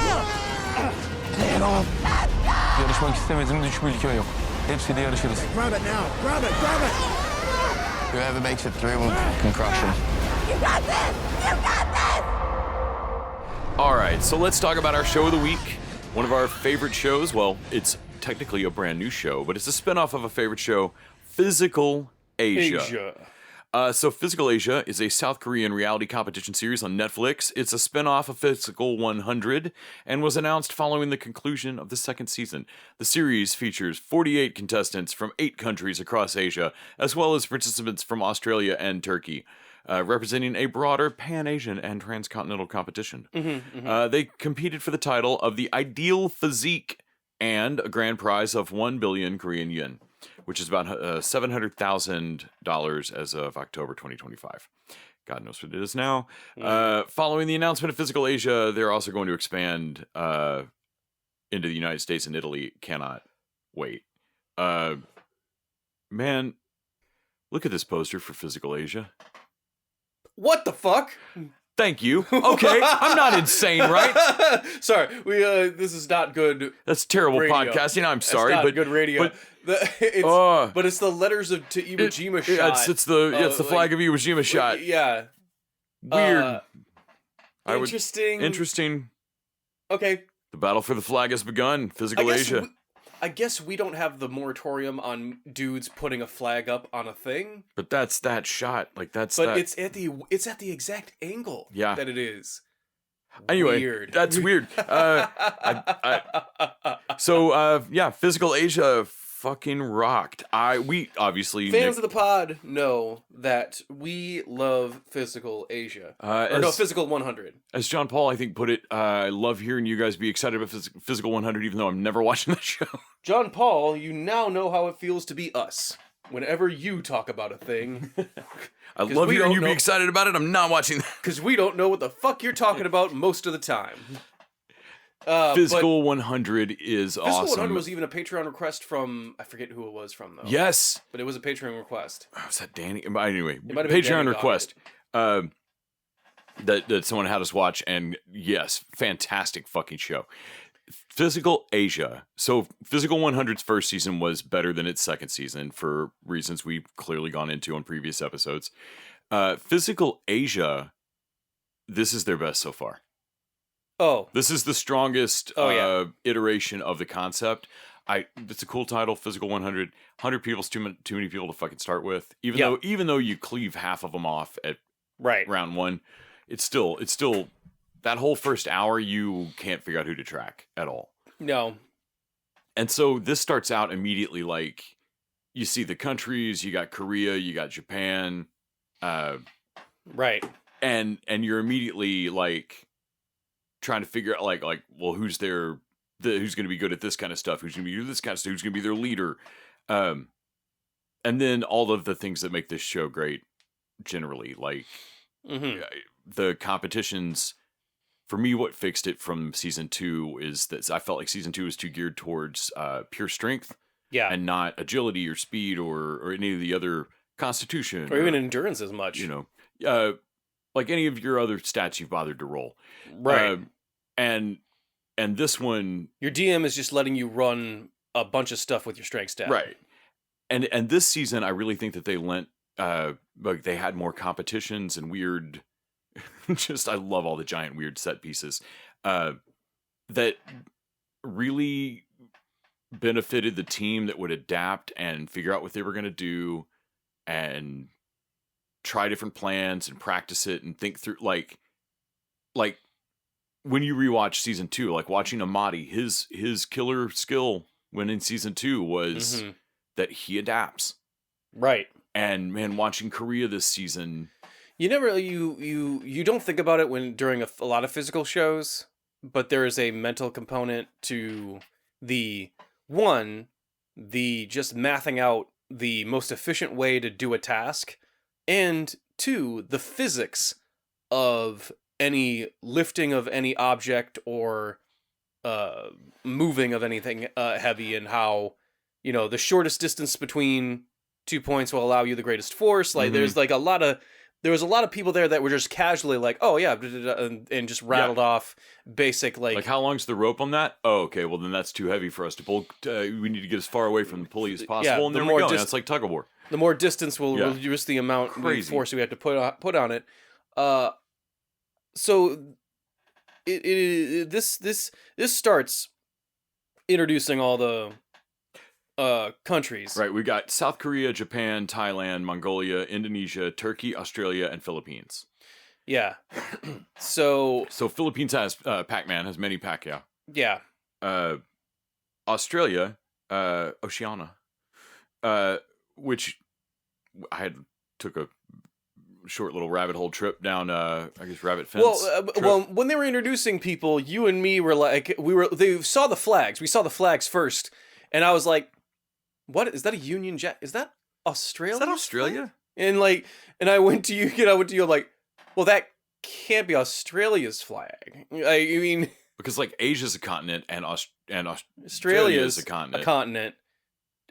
yarışmak istemediğim hiçbir ülke yok. Hepsiyle yarışırız. Grab it now! Grab it! Whoever makes it through can crush him. You got this! You got this! All right, so let's talk about our show of the week. One of our favorite shows. Well, it's technically a brand new show, but it's a spinoff of a favorite show, Physical Asia. So Physical Asia is a South Korean reality competition series on Netflix. It's a spinoff of Physical 100 and was announced following the conclusion of the second season. The series features 48 contestants from 8 countries across Asia, as well as participants from Australia and Turkey, representing a broader Pan-Asian and transcontinental competition. They competed for the title of the Ideal Physique and a grand prize of 1 billion Korean yen, which is about $700,000 as of October 2025. God knows what it is now. Following the announcement of Physical Asia, they're also going to expand into the United States and Italy. Cannot wait. Man, look at this poster for Physical Asia. What the fuck? Thank you. Okay, I'm not insane, right? Sorry, this is not good. That's terrible radio. podcasting. I'm sorry, That's not but good radio. But it's the letters of to Iwo Jima shot. Yeah, it's the flag of Iwo Jima shot. Yeah. Weird. Interesting. Okay. The battle for the flag has begun. Physical Asia. I guess we don't have the moratorium on dudes putting a flag up on a thing. But that's that shot. Like that's. But it's at the exact angle. Yeah. That it is. Anyway, weird. That's weird. Physical Asia fucking rocked. We obviously fans of the pod know that we love Physical Asia. Physical 100. As John Paul, I think, put it, I love hearing you guys be excited about Physical 100, even though I'm never watching that show. John Paul, you now know how it feels to be us. Whenever you talk about a thing. I love hearing you be excited about it. I'm not watching that. Because we don't know what the fuck you're talking about most of the time. Physical 100 is awesome. Physical 100 was even a Patreon request from, I forget who it was from, though. Yes. But it was a Patreon request. Oh, was that Danny? Anyway, Patreon request that someone had us watch, and yes, fantastic fucking show. Physical Asia. So Physical 100's first season was better than its second season for reasons we've clearly gone into on previous episodes. Physical Asia, this is their best so far. Oh. This is the strongest iteration of the concept. It's a cool title, Physical 100. 100 people's too many people to fucking start with. Even though you cleave half of them off at round one, it's still that whole first hour you can't figure out who to track at all. No. And so this starts out immediately like you see the countries, you got Korea, you got Japan, right. And you're immediately like trying to figure out like well who's going to be good at this kind of stuff, who's going to be this kind of stuff, who's going to be their leader. and then all of the things that make this show great, generally, like the competitions. For me, what fixed it from season 2 is that I felt like season 2 was too geared towards pure strength, and not agility or speed or any of the other constitution or even endurance as much. Like any of your other stats you've bothered to roll, right? And this one, your DM is just letting you run a bunch of stuff with your strength stat, right? And this season, I really think that they lent like they had more competitions and weird. I love all the giant weird set pieces that really benefited the team that would adapt and figure out what they were going to do and try different plans and practice it and think through like when you rewatch season 2, like watching Amadi, his killer skill when in season 2 was that he adapts. Right. And man, watching Korea this season, you don't think about it during a lot of physical shows, but there is a mental component to the just mathing out the most efficient way to do a task, and 2, the physics of any lifting of any object or moving of anything heavy, and how the shortest distance between 2 points will allow you the greatest force. Like there's like there was a lot of people there that were just casually like, oh yeah, and just rattled off basic like how long's the rope on that? Oh, okay, well then that's too heavy for us to pull. We need to get as far away from the pulley as possible, and there we go. It's like tug of war. The more distance will reduce the amount of force we have to put on it. So this starts introducing all the countries. Right, we got South Korea, Japan, Thailand, Mongolia, Indonesia, Turkey, Australia, and Philippines. Yeah. So Philippines has Pac-Man, has Manny Pacquiao. Yeah. Australia, Oceania, which I took a short little rabbit hole trip down, I guess rabbit fence. Well, when they were introducing people, you and me were like, they saw the flags. We saw the flags first, and I was like, "What is that? A Union Jack? Is that Australia? Is that Australia?" And I went to you, I'm like, well, that can't be Australia's flag. I mean, because like Asia's a continent and Australia is a continent.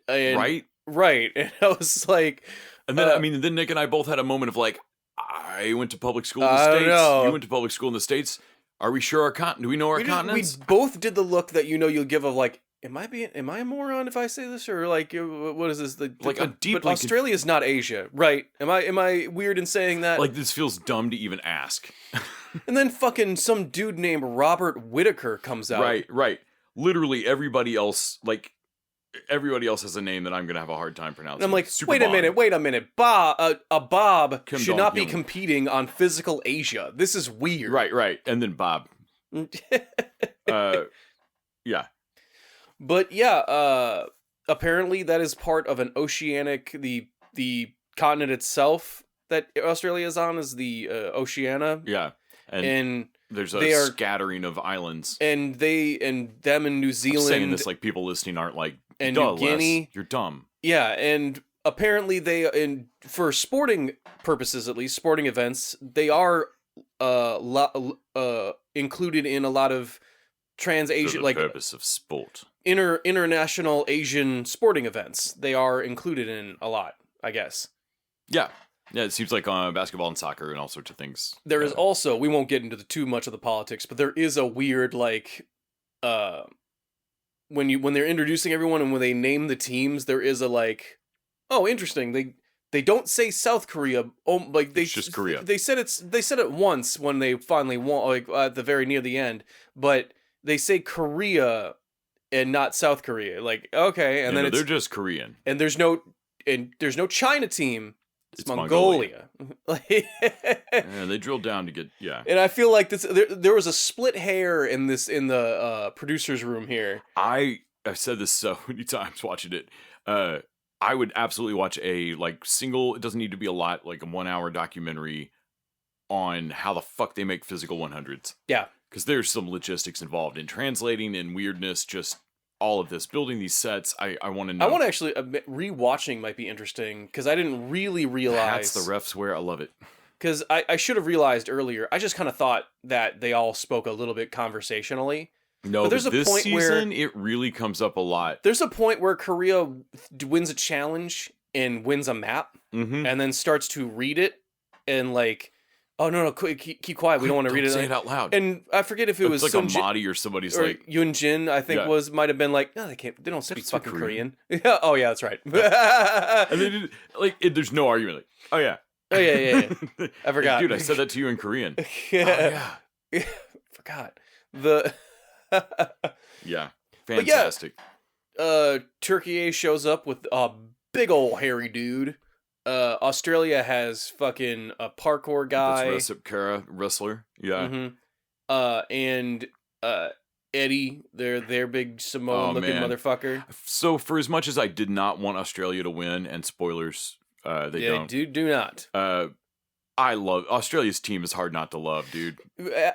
And, right. And I was like, and then then Nick and I both had a moment of like, I went to public school in the States. Know. You went to public school in the States. Are we sure do we know our continents? We both did the look that you'll give of like, am I a moron if I say this, or like what is this? But Australia is not Asia, right? Am I weird in saying that? Like this feels dumb to even ask. And then fucking some dude named Robert Whitaker comes out. Right. Literally everybody else has a name that I'm gonna have a hard time pronouncing. And I'm like, wait a minute, Bob. Bob Kim should not be Dong-hyun. competing on physical Asia. This is weird. Right. And then Bob. Yeah. But yeah, apparently that is part of an oceanic, the continent itself that Australia is on is the Oceania. Yeah. And there's a scattering of islands. And them in New Zealand. I'm saying this like people listening aren't like, and New Guinea. Les, you're dumb. Yeah, and apparently for sporting purposes, at least sporting events, they are included in a lot of trans-Asian, like purpose of sport. International Asian sporting events. They are included in a lot, I guess. Yeah, it seems like basketball and soccer and all sorts of things. There is also, we won't get into too much of the politics, but there is a weird like, when they're introducing everyone and when they name the teams, there is a like, oh, interesting. They don't say South Korea. Oh, like it's just Korea. They said it once when they finally won, like at the very near the end, but they say Korea and not South Korea. Like, okay, and then they're just Korean. And there's no China team. It's Mongolia. Yeah, they drilled down to get And I feel like there was a split hair in the producer's room here. I've said this so many times watching it. I would absolutely watch a like single. It doesn't need to be a lot, like a 1 hour documentary on how the fuck they make physical 100s. Yeah, because there's some logistics involved in translating and weirdness. Just all of this, building these sets. I want to know. I want to actually admit, rewatching might be interesting because I didn't really realize. That's the refs wear. I love it. Because I should have realized earlier. I just kind of thought that they all spoke a little bit conversationally. No, but there's but a this point season, where it really comes up a lot. there's a point where Korea wins a challenge and wins a map, Mm-hmm. and then starts to read it and like, oh no, keep quiet. We don't want to read it. Say it out loud. And I forget if it was like Sun a Mahdi or somebody's or like, Yoon Jin. I think Yeah. might have been like, no, they can't. They don't speak speak fucking Korean. Korean. Yeah. Oh yeah, that's right. and they did, like, there's no argument. Like, oh yeah, Oh yeah. I forgot. dude. I said that to you in Korean. Yeah. Forgot the. Yeah, But yeah, fantastic. Turkey shows up with a big old hairy dude. Australia has fucking a parkour guy. That's Recep Kara, wrestler. Yeah. Mm-hmm. And Eddie, their big Samoan looking man. motherfucker. So for as much as I did not want Australia to win, and spoilers, they don't. Do not. I love Australia's team is hard not to love, dude.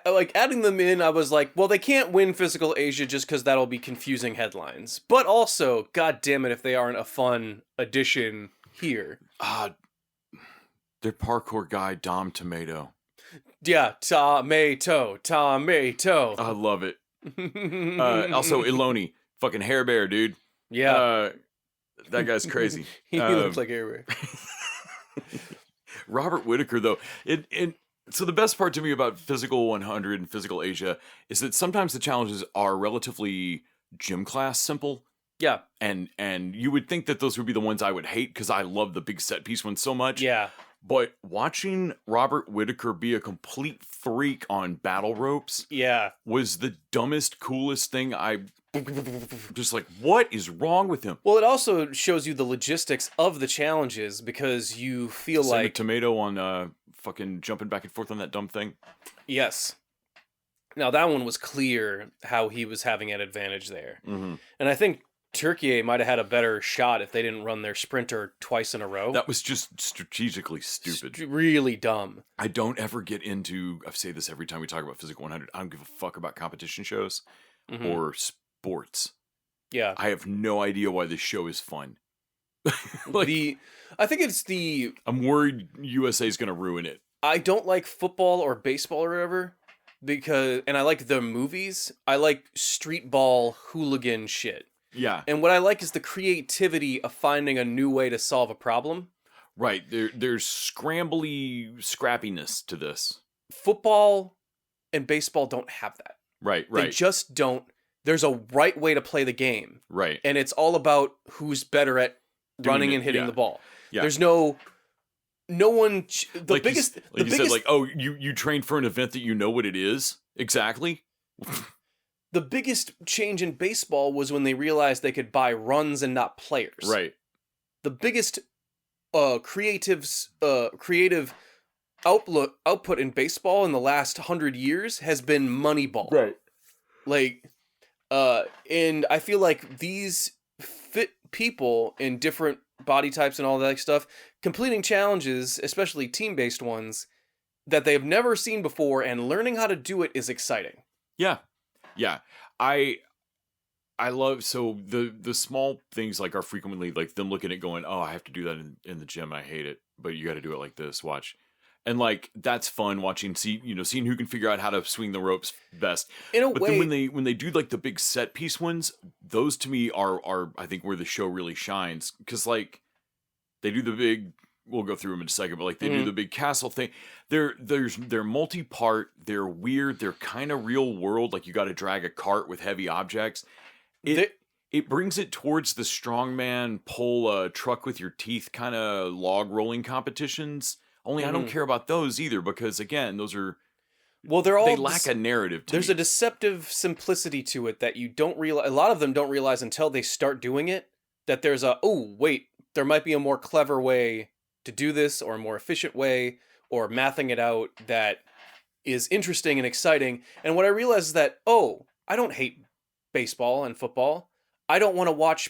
Like adding them in, I was like, well, they can't win Physical Asia just because that'll be confusing headlines. But also, god damn it, if they aren't a fun addition here. Their parkour guy, Dom Tomato. Yeah, tomato. I love it. Also, Iloni, fucking hair bear, dude. Yeah. That guy's crazy. He looks like everywhere. Robert Whitaker, though, so the best part to me about Physical 100 and Physical Asia is that sometimes the challenges are relatively gym class simple. Yeah. And you would think that those would be the ones I would hate because I love the big set piece ones so much. Yeah. But watching Robert Whitaker be a complete freak on battle ropes was the dumbest, coolest thing. Just like, what is wrong with him? Well, it also shows you the logistics of the challenges because you feel Same like with Tomato on fucking jumping back and forth on that dumb thing. Yes. Now that one was clear how he was having an advantage there. Mm-hmm. And I think Turkey might have had a better shot if they didn't run their sprinter twice in a row. That was just strategically stupid. Really dumb. I don't ever get into, I say this every time we talk about Physical 100, I don't give a fuck about competition shows or sports. Yeah. I have no idea why this show is fun. I think it's the... I'm worried USA is going to ruin it. I don't like football or baseball or whatever, and I like the movies. I like street ball hooligan shit. Yeah. And what I like is the creativity of finding a new way to solve a problem. Right. There's scrambly scrappiness to this. Football and baseball don't have that. Right. They just don't. There's a right way to play the game. Right. And it's all about who's better at running and hitting the ball. Yeah. There's no one. The like biggest. You said, like, oh, you trained for an event that you know what it is exactly. The biggest change in baseball was when they realized they could buy runs and not players. Right. The biggest creative output in baseball in the last 100 years has been Moneyball. Right. Like, and I feel like these fit people in different body types and all that stuff, completing challenges, especially team-based ones, that they've never seen before, and learning how to do it is exciting. Yeah. Yeah. I love, so the small things like are frequently like them looking at going, oh, I have to do that in the gym. I hate it, but you got to do it like this. Watch. And like, that's fun watching, seeing who can figure out how to swing the ropes best. In a But way, then when they do like the big set piece ones, those to me are I think where the show really shines. Cause like they do the big, we'll go through them in a second, but like they do the big castle thing. They're multi-part, they're weird, they're kind of real world. Like you got to drag a cart with heavy objects. It brings it towards the strongman pull a truck with your teeth kind of log rolling competitions. Only I don't care about those either because again, those are they lack a narrative. There's a deceptive simplicity to it that you don't realize. A lot of them don't realize until they start doing it that there's there might be a more clever way to do this or a more efficient way or mathing it out that is interesting and exciting. And what I realized is that I don't hate baseball and football. I don't want to watch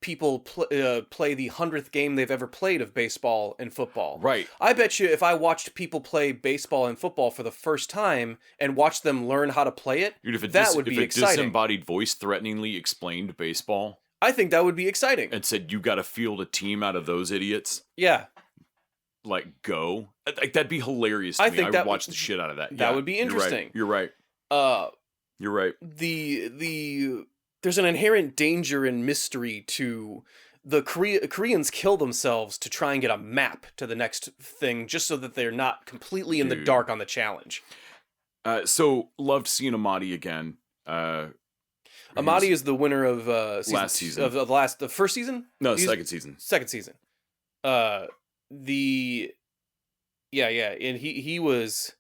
people play the 100th game they've ever played of baseball and football. Right. I bet you if I watched people play baseball and football for the first time and watched them learn how to play it, Dude, if that would be exciting. If a disembodied voice threateningly explained baseball, I think that would be exciting. And said, you got to field a team out of those idiots. Yeah. Like, go. Like, that'd be hilarious to me. Think I would watch the shit out of that. That would be interesting. You're right. You're right. There's an inherent danger and mystery to the Koreans kill themselves to try and get a map to the next thing just so that they're not completely in the dark on the challenge. So loved seeing Amadi again. Amadi is the winner of last season. Of the first season? No, second season. Second season. And he was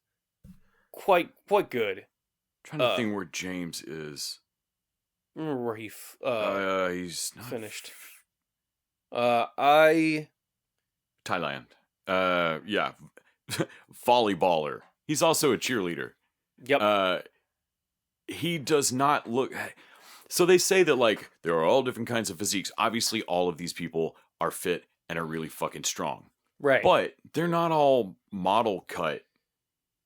quite good. Trying to think where James is. Remember where he's not finished. Thailand. Yeah. Volleyballer. He's also a cheerleader. Yep. He does not look. So they say that, like, there are all different kinds of physiques. Obviously, all of these people are fit and are really fucking strong. Right. But they're not all model cut.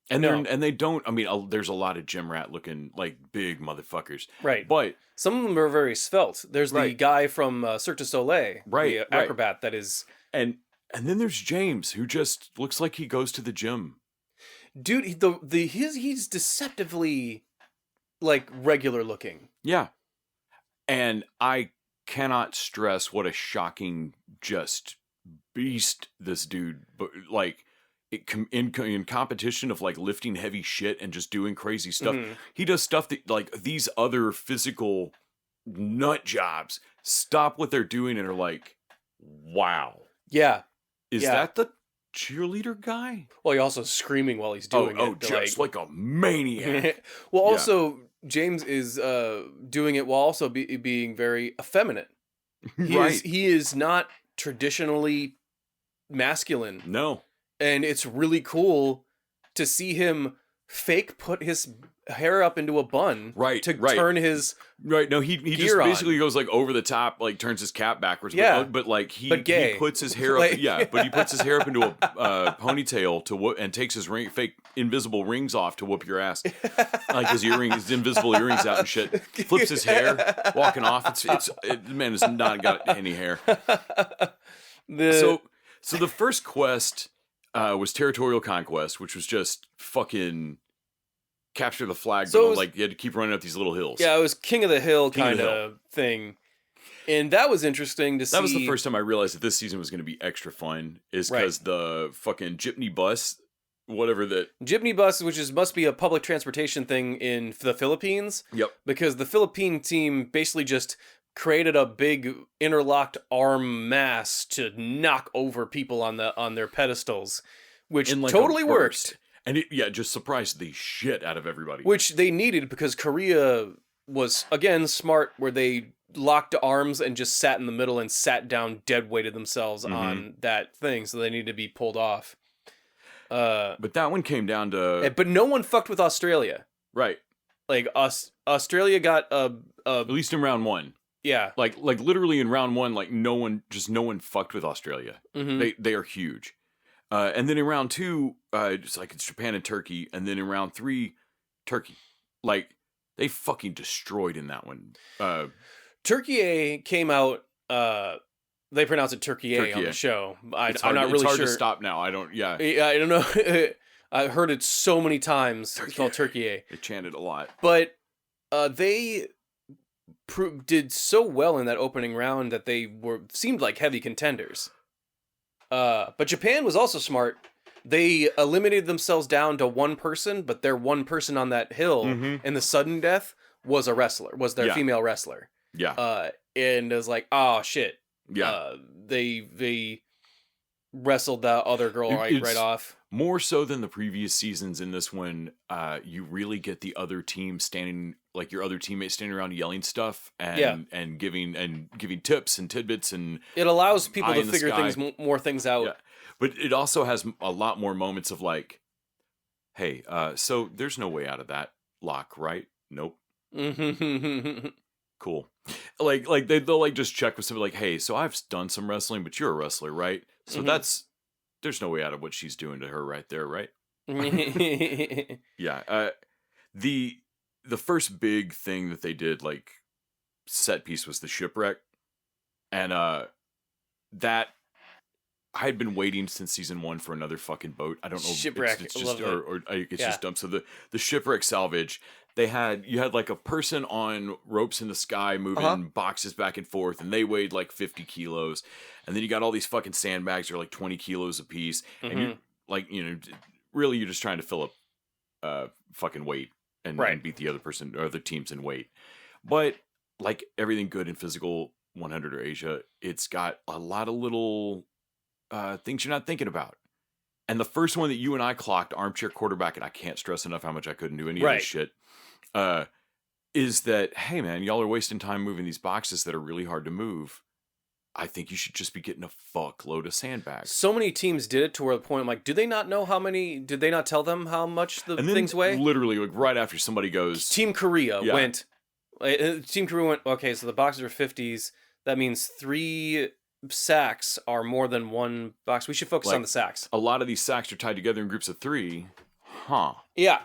And they don't. I mean, there's a lot of gym rat looking like big motherfuckers. Right. But some of them are very svelte. There's the guy from Cirque du Soleil, the acrobat that is. And then there's James, who just looks like he goes to the gym. Dude, he's deceptively like regular looking. Yeah. And I cannot stress what a shocking just beast this dude, but like. In competition of like lifting heavy shit and just doing crazy stuff, he does stuff that like these other physical nut jobs stop what they're doing and are like, wow. Yeah. Is that the cheerleader guy? Well, he's also screaming while he's doing it. Oh, just like a maniac. Well, also, James is doing it while also being very effeminate. He is not traditionally masculine. No. And it's really cool to see him fake put his hair up into a bun turn his no he just basically goes like over the top, like turns his cap backwards, but like he puts his hair up but he puts his hair up into a ponytail to whoop, and takes his fake invisible rings off to whoop your ass, like his invisible earrings out and shit, flips his hair walking off. The man has not got any hair. So the first quest was Territorial Conquest, which was just fucking capture the flag, but like you had to keep running up these little hills. Yeah, it was King of the Hill kind of thing. And that was interesting to see. That was the first time I realized that this season was going to be extra fun, is because the fucking Jeepney bus, Jeepney bus, which must be a public transportation thing in the Philippines. Yep. Because the Philippine team basically just created a big interlocked arm mass to knock over people on their pedestals, which like totally worked. And it just surprised the shit out of everybody. Which they needed because Korea was, again, smart, where they locked arms and just sat in the middle and sat down, dead weighted themselves on that thing, so they needed to be pulled off. But that one came down to... But no one fucked with Australia. Right. Like, Australia got at least in round one. Yeah. Like literally in round one, like no one fucked with Australia. They are huge. And then in round two, it's Japan and Turkey. And then in round three, Turkey. Like, they fucking destroyed in that one. Turkey came out, they pronounce it Turkey on the show. I'm not really sure. It's hard to stop now. I don't know. I heard it so many times. It's called Turkey. They chanted a lot. But they did so well in that opening round that they seemed like heavy contenders. But Japan was also smart. They eliminated themselves down to one person, but their one person on that hill in the sudden death was their female wrestler. Yeah. And it was like, oh shit. Yeah. They wrestled that other girl right off. More so than the previous seasons in this one, you really get the other team standing, like your other teammates standing around yelling stuff and giving tips and tidbits, and it allows people to figure more things out. Yeah. But it also has a lot more moments of like, hey, so there's no way out of that lock, right? Nope. Cool. They'll like just check with somebody like, hey, so I've done some wrestling, but you're a wrestler, right? So there's no way out of what she's doing to her right there, right? Yeah. The first big thing that they did, like, set piece was the shipwreck. And that I had been waiting since season 1 for another fucking boat. I don't know. Shipwreck. It's just just dumb. So the shipwreck salvage, you had like a person on ropes in the sky moving boxes back and forth, and they weighed like 50 kilos. And then you got all these fucking sandbags that are like 20 kilos apiece. And you're like, really you're just trying to fill up fucking weight and beat the other person or other teams in weight. But like everything good in Physical 100 or Asia, it's got a lot of little things you're not thinking about. And the first one that you and I clocked, armchair quarterback, and I can't stress enough how much I couldn't do any of this shit, is that, hey man, y'all are wasting time moving these boxes that are really hard to move. I think you should just be getting a fuckload of sandbags. So many teams did it to where the point I'm like, do they not know how many? Did they not tell them how much the things weigh? Literally, like right after somebody goes, Team Korea went. Team Korea went. Okay, so the boxes are 50s. That means 3 sacks are more than 1 box. We should focus on the sacks. A lot of these sacks are tied together in groups of 3. Huh. Yeah.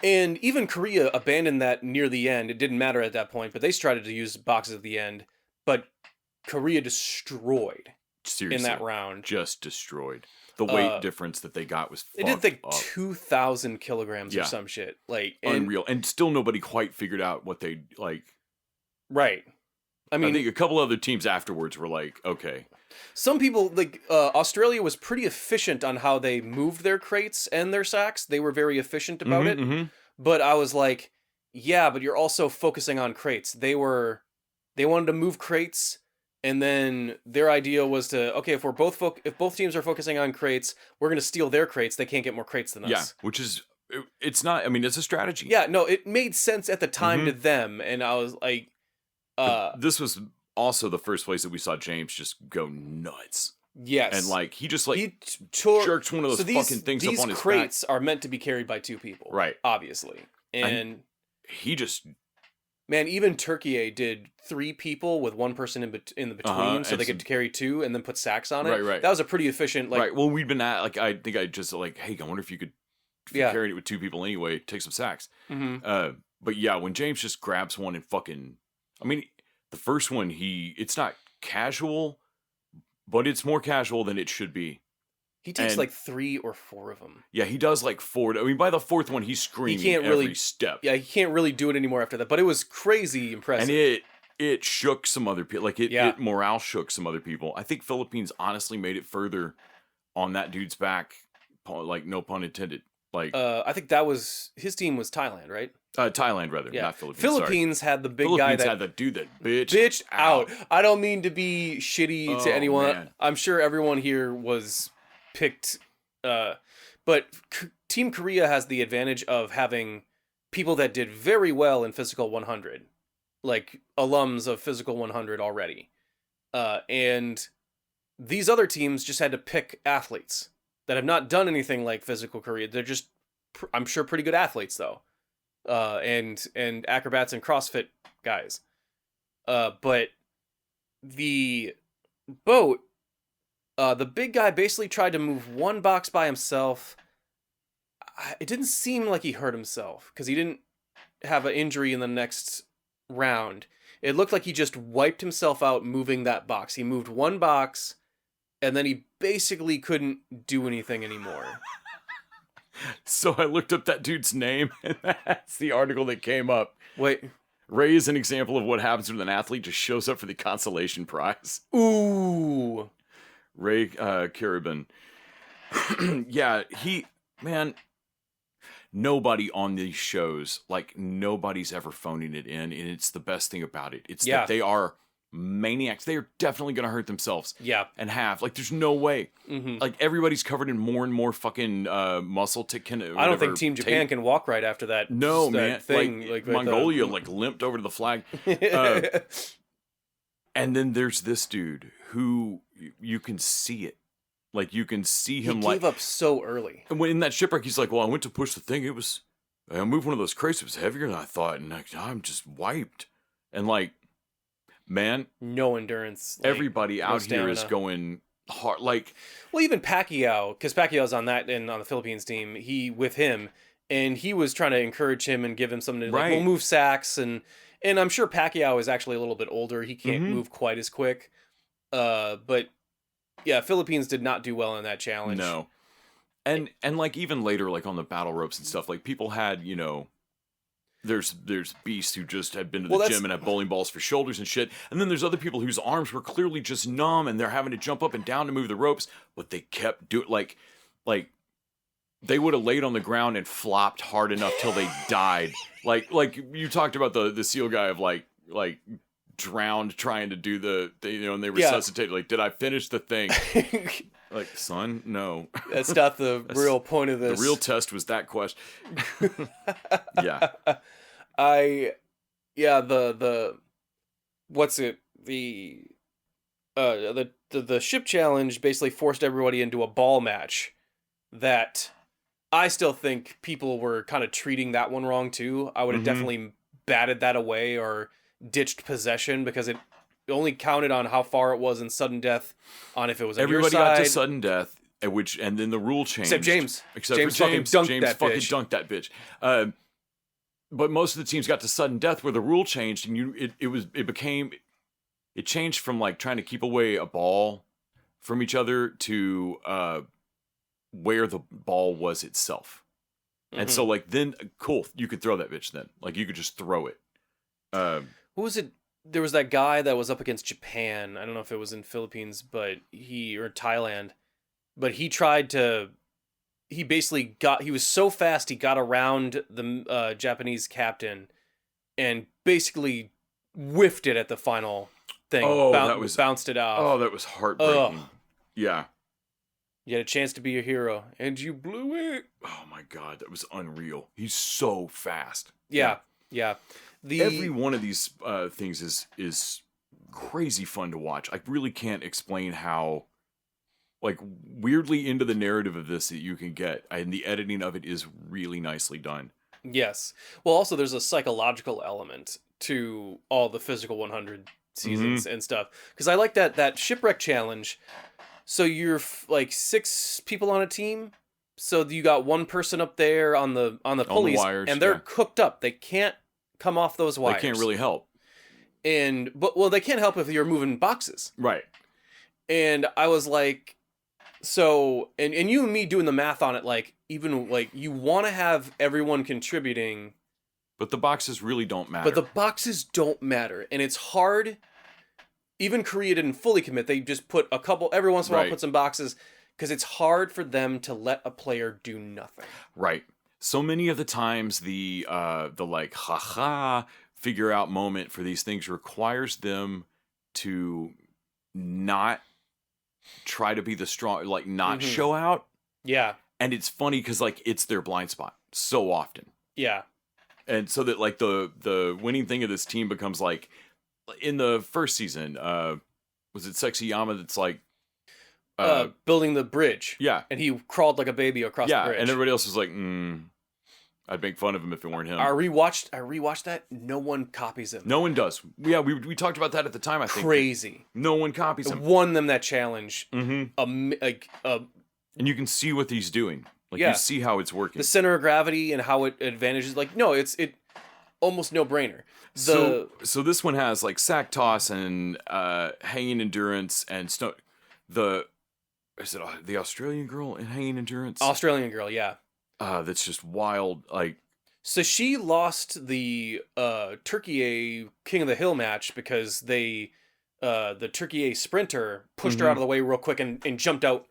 And even Korea abandoned that near the end. It didn't matter at that point, but they started to use boxes at the end. But Korea destroyed. Seriously, in that round. Just destroyed. The weight difference that they got was fucked up. They did like 2,000 kilograms or some shit. Like unreal. And still nobody quite figured out what they like. Right. I mean, I think a couple other teams afterwards were like, okay. Some people, like, Australia was pretty efficient on how they moved their crates and their sacks. They were very efficient about it. Mm-hmm. But I was like, yeah, but you're also focusing on crates. They wanted to move crates, and then their idea was to, okay, if both teams are focusing on crates, we're going to steal their crates. They can't get more crates than us. Yeah, which is, it's not, I mean, it's a strategy. Yeah, no, it made sense at the time to them, and I was like, this was also the first place that we saw James just go nuts. Yes. And like he just like jerks one of those fucking things up on his back. These crates are meant to be carried by 2 people. Right. Obviously. And he just... Man, even Turkey did 3 people with 1 person in the between, so they could carry 2 and then put sacks on it. Right. That was a pretty efficient... Like, right. Well, we'd been at... Like, I think I just like, hey, I wonder if you could carry it with 2 people anyway, take some sacks. Mm-hmm. But yeah, when James just grabs one and fucking... I mean, the first one, it's not casual, but it's more casual than it should be. He takes like 3 or 4 of them. Yeah, he does like 4. I mean, by the 4th one, he's screaming every step. Yeah, he can't really do it anymore after that, but it was crazy impressive. And it shook some other people. Like, it morale shook some other people. I think Philippines honestly made it further on that dude's back, like, no pun intended. Like, I think that was, his team was Thailand, right? Thailand, rather, not Philippines. Philippines had the big guy that... had the dude that bitched out. I don't mean to be shitty to anyone. Man. I'm sure everyone here was picked. But Team Korea has the advantage of having people that did very well in Physical 100. Like, alums of Physical 100 already. And these other teams just had to pick athletes that have not done anything like Physical Korea. They're just, I'm sure, pretty good athletes, though. And acrobats and CrossFit guys. But the boat, the big guy basically tried to move 1 box by himself. It didn't seem like he hurt himself because he didn't have an injury in the next round. It looked like he just wiped himself out moving that box. He moved 1 box and then he basically couldn't do anything anymore. So I looked up that dude's name, and that's the article that came up. Wait. Ray is an example of what happens when an athlete just shows up for the consolation prize. Ooh. Ray Carabin. Yeah, man, nobody on these shows, like, nobody's ever phoning it in, and it's the best thing about it. It's that they are maniacs. They are definitely going to hurt themselves. Yeah. And like, there's no way. Mm-hmm. Like, everybody's covered in more and more fucking muscle. I don't think Team Japan can walk right after that. No, that man. Thing. Like Mongolia, like, limped over to the flag. And then there's this dude who you can see it. Like, you can see him, he gave up so early. And when in that shipwreck, he's like, well, I went to push the thing. I moved one of those crates. It was heavier than I thought. And I'm just wiped. And like, man, no endurance. Like, everybody out here is going hard. Like, well, even Pacquiao, because Pacquiao's on that and on the Philippines team. He was trying to encourage him and give him something to like, we'll move sacks and I'm sure Pacquiao is actually a little bit older. He can't move quite as quick. But yeah, Philippines did not do well in that challenge. No. And like even later, like on the battle ropes and stuff, like people had, you know, there's beasts who just had been to the gym and have bowling balls for shoulders and shit. And then there's other people whose arms were clearly just numb and they're having to jump up and down to move the ropes, but they kept doing like they would have laid on the ground and flopped hard enough till they died. Like you talked about the SEAL guy of like drowned trying to do and they resuscitated. Like, did I finish the thing? Like, son, no. That's not the real point of this. The real test was that question. Yeah. The ship challenge basically forced everybody into a ball match that I still think people were kind of treating that one wrong too. I would have definitely batted that away or ditched possession because it only counted on how far it was in sudden death on if it was on everybody your side. got to sudden death, and then the rule changed. Except James. James fucking dunked that bitch. But most of the teams got to sudden death where the rule changed, and it changed from like trying to keep away a ball from each other to where the ball was itself. And so like then cool, you could throw that bitch then. Like you could just throw it. Who was it? There was that guy that was up against Japan. I don't know if it was in Philippines, or Thailand, but he was so fast he got around the Japanese captain and basically whiffed it at the final thing. Bounced it off. Oh, that was heartbreaking. Yeah. You had a chance to be a hero and you blew it. Oh my God, that was unreal. He's so fast. Yeah. Every one of these things is crazy fun to watch. I really can't explain how, like, weirdly into the narrative of this that you can get, and the editing of it is really nicely done. Yes. Well, also there's a psychological element to all the physical 100 seasons and stuff. Because I like that shipwreck challenge. So you're like 6 people on a team. So you got one person up there on the pulleys, wires, and they're cooked up. They can't come off those wires. They can't really help. But they can't help if you're moving boxes. Right. And I was like, so, and you and me doing the math on it, like, even, like, you want to have everyone contributing. But the boxes really don't matter. But the boxes don't matter. And it's hard. Even Korea didn't fully commit. They just put every once in a while, put some boxes, because it's hard for them to let a player do nothing. Right. So many of the times the like, haha, figure out moment for these things requires them to not try to be the strong, like not show out. Yeah. And it's funny because like it's their blind spot so often. Yeah. And so that like the winning thing of this team becomes like in the first season, was it Sexyama that's like building the bridge. Yeah. And he crawled like a baby across the bridge. And everybody else was like, I'd make fun of him if it weren't him. I rewatched that. No one copies him. No one does. Yeah, we talked about that at the time, I think. Crazy. No one copies him. Won them that challenge. And you can see what he's doing. Like, you see how it's working. The center of gravity and how it advantages. Like, no, it almost no-brainer. So this one has, like, sack toss and hanging endurance and snow. Is it the Australian girl in hanging endurance? Australian girl, yeah. That's just wild. Like, so she lost the Turkey King of the Hill match because the Turkey sprinter pushed her out of the way real quick and jumped out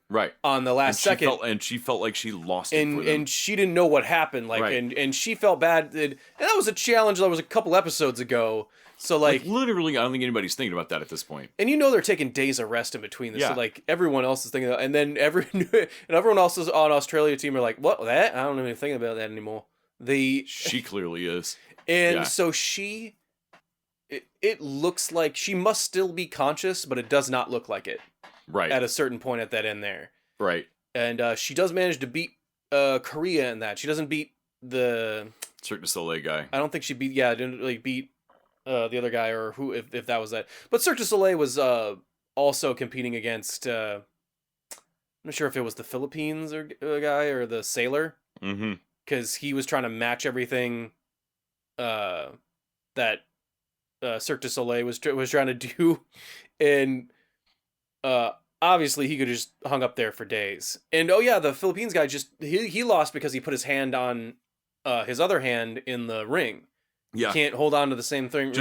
on the last second. She felt like she lost it for them. And she didn't know what happened. Like, and she felt bad. And that was a challenge that was a couple episodes ago. So like literally, I don't think anybody's thinking about that at this point. And they're taking days of rest in between this. Yeah. So like everyone else is thinking, and then everyone else is on Australia team are like, what that? I don't even think about that anymore. She clearly is. And so it looks like she must still be conscious, but it does not look like it. Right. At a certain point at that end there. Right. And she does manage to beat Korea in that. She doesn't beat the Cirque du Soleil guy. I don't think she didn't really beat the other guy, or who, if that was that. But Cirque du Soleil was also competing against. I'm not sure if it was the Philippines or guy or the sailor, because he was trying to match everything that Cirque du Soleil was trying to do, and obviously he could have just hung up there for days. And oh yeah, the Philippines guy just he lost because he put his hand on his other hand in the ring. Yeah, you can't hold on to the same thing.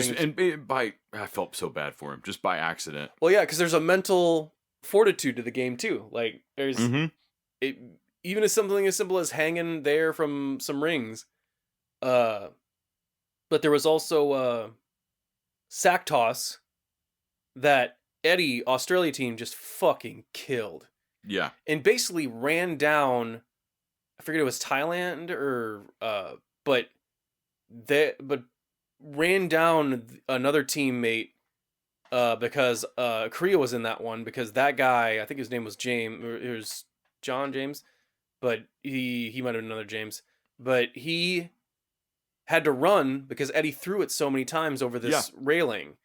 I felt so bad for him just by accident. Well, yeah, because there's a mental fortitude to the game too. Like there's it, even as something as simple as hanging there from some rings. But there was also sack toss that Eddie Australia team just fucking killed. Yeah, and basically ran down. I forget it was Thailand or but ran down another teammate because Korea was in that one, because that guy, I think his name was James, or it was John James, but he might have been another James, but he had to run because Eddie threw it so many times over this railing,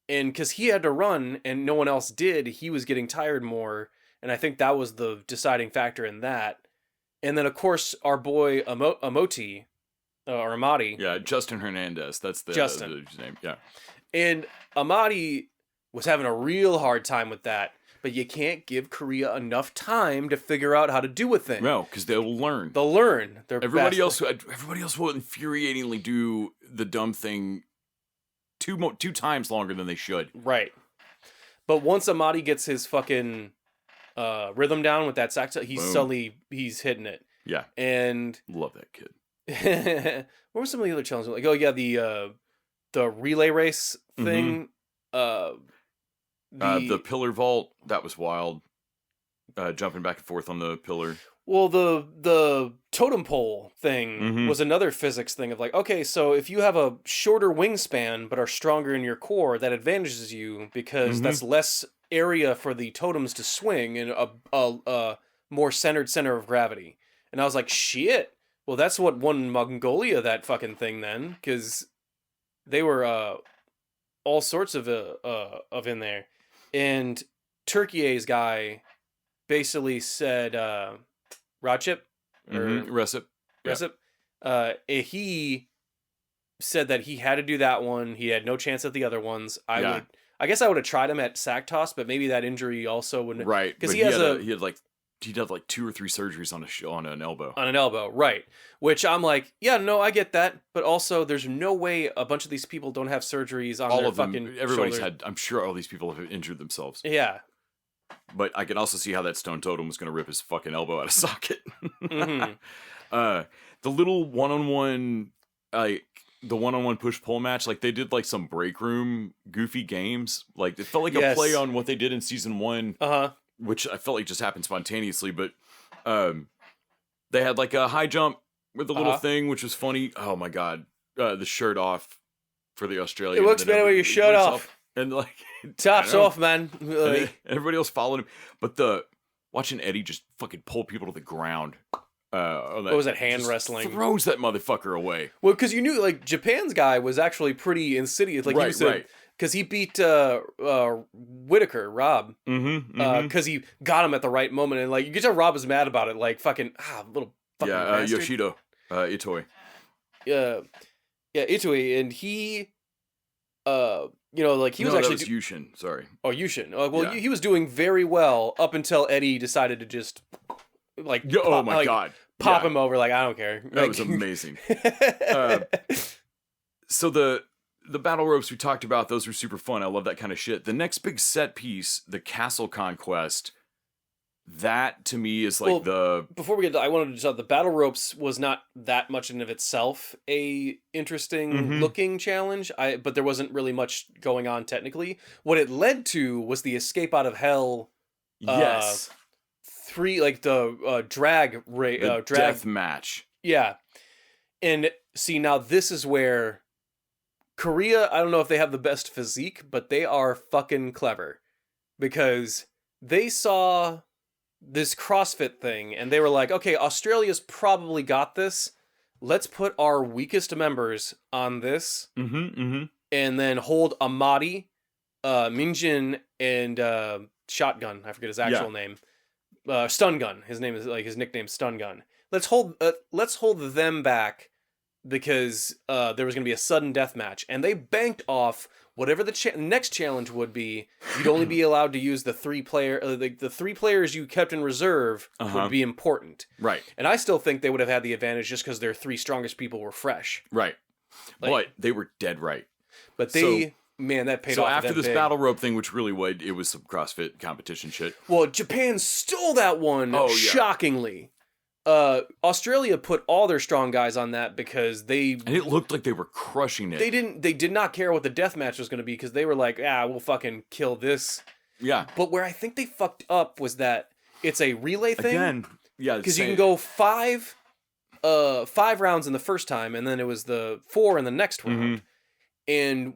and because he had to run and no one else did, he was getting tired more, and I think that was the deciding factor in that. And then of course our boy Amoti. Or Amati. Yeah, Justin Hernandez. That's the name. Yeah. And Amati was having a real hard time with that, but you can't give Korea enough time to figure out how to do a thing. No, because they'll learn. Everybody else will infuriatingly do the dumb thing two times longer than they should. Right. But once Amati gets his fucking rhythm down with that sax, he's hitting it. Yeah. And love that kid. What were some of the other challenges? Like, oh yeah, the relay race thing. The pillar vault, that was wild. Jumping back and forth on the pillar. Well, the totem pole thing was another physics thing of like, okay, so if you have a shorter wingspan but are stronger in your core, that advantages you because that's less area for the totems to swing and a more centered center of gravity. And I was like, shit. Well, that's what won Mongolia that fucking thing then, because they were all sorts of in there, and Turkey's guy basically said Recep. He said that he had to do that one. He had no chance at the other ones. I guess I would have tried him at sack toss, but maybe that injury also wouldn't. Right, because he had like 2 or 3 surgeries on an elbow. On an elbow, right. Which I'm like, yeah, no, I get that. But also, there's no way a bunch of these people don't have surgeries on their fucking everybody's shoulders. I'm sure all these people have injured themselves. Yeah. But I can also see how that stone totem was going to rip his fucking elbow out of socket. The little one-on-one, the one-on-one push-pull match, like they did like some break room goofy games. Like it felt like a play on what they did in season 1. Which I felt like just happened spontaneously, but they had like a high jump with a little thing, which was funny. Oh my god, the shirt off for the Australian. It looks better with your shirt off. And like tops off, man. Everybody else followed him, but watching Eddie just fucking pull people to the ground. What was that, hand wrestling? Throws that motherfucker away. Well, because you knew like Japan's guy was actually pretty insidious. Like he said, because he beat Whitaker, Rob, because he got him at the right moment, and like you can tell Rob was mad about it, like fucking little fucking bastard. Yoshido Itoi. Yeah, Itoi, and he, like he was actually that was Yushin. Sorry. Oh, Yushin. He was doing very well up until Eddie decided to just like pop him over. Like I don't care. That was amazing. So the battle ropes we talked about, those were super fun. I love that kind of shit. The next big set piece, the castle conquest, that to me is like Before we get to, I wanted to tell the battle ropes was not that much in of itself a interesting looking challenge. But there wasn't really much going on technically. What it led to was the escape out of hell. Yes. 3 like the drag death match. Yeah, and see now this is where Korea, I don't know if they have the best physique, but they are fucking clever, because they saw this CrossFit thing and they were like, okay, Australia's probably got this. Let's put our weakest members on this. and then hold Amadi, Minjin, and Shotgun. I forget his actual name. Stun Gun. His name is his nickname Stun Gun. Let's hold them back because there was going to be a sudden death match, and they banked off whatever the next challenge would be. You'd only be allowed to use the 3 players you kept in reserve would be important. Right. And I still think they would have had the advantage just because their 3 strongest people were fresh. Right. But they were dead right. But that paid off. So after this big. battle rope thing, which really it was some CrossFit competition shit. Well, Japan stole that one shockingly. Australia put all their strong guys on that because and it looked like they were crushing it. They did not care what the death match was going to be because they were like, we'll fucking kill this. Yeah. But where I think they fucked up was that it's a relay thing. Again, yeah. Because you can go 5 rounds in the first time, and then it was the 4 in the next round. And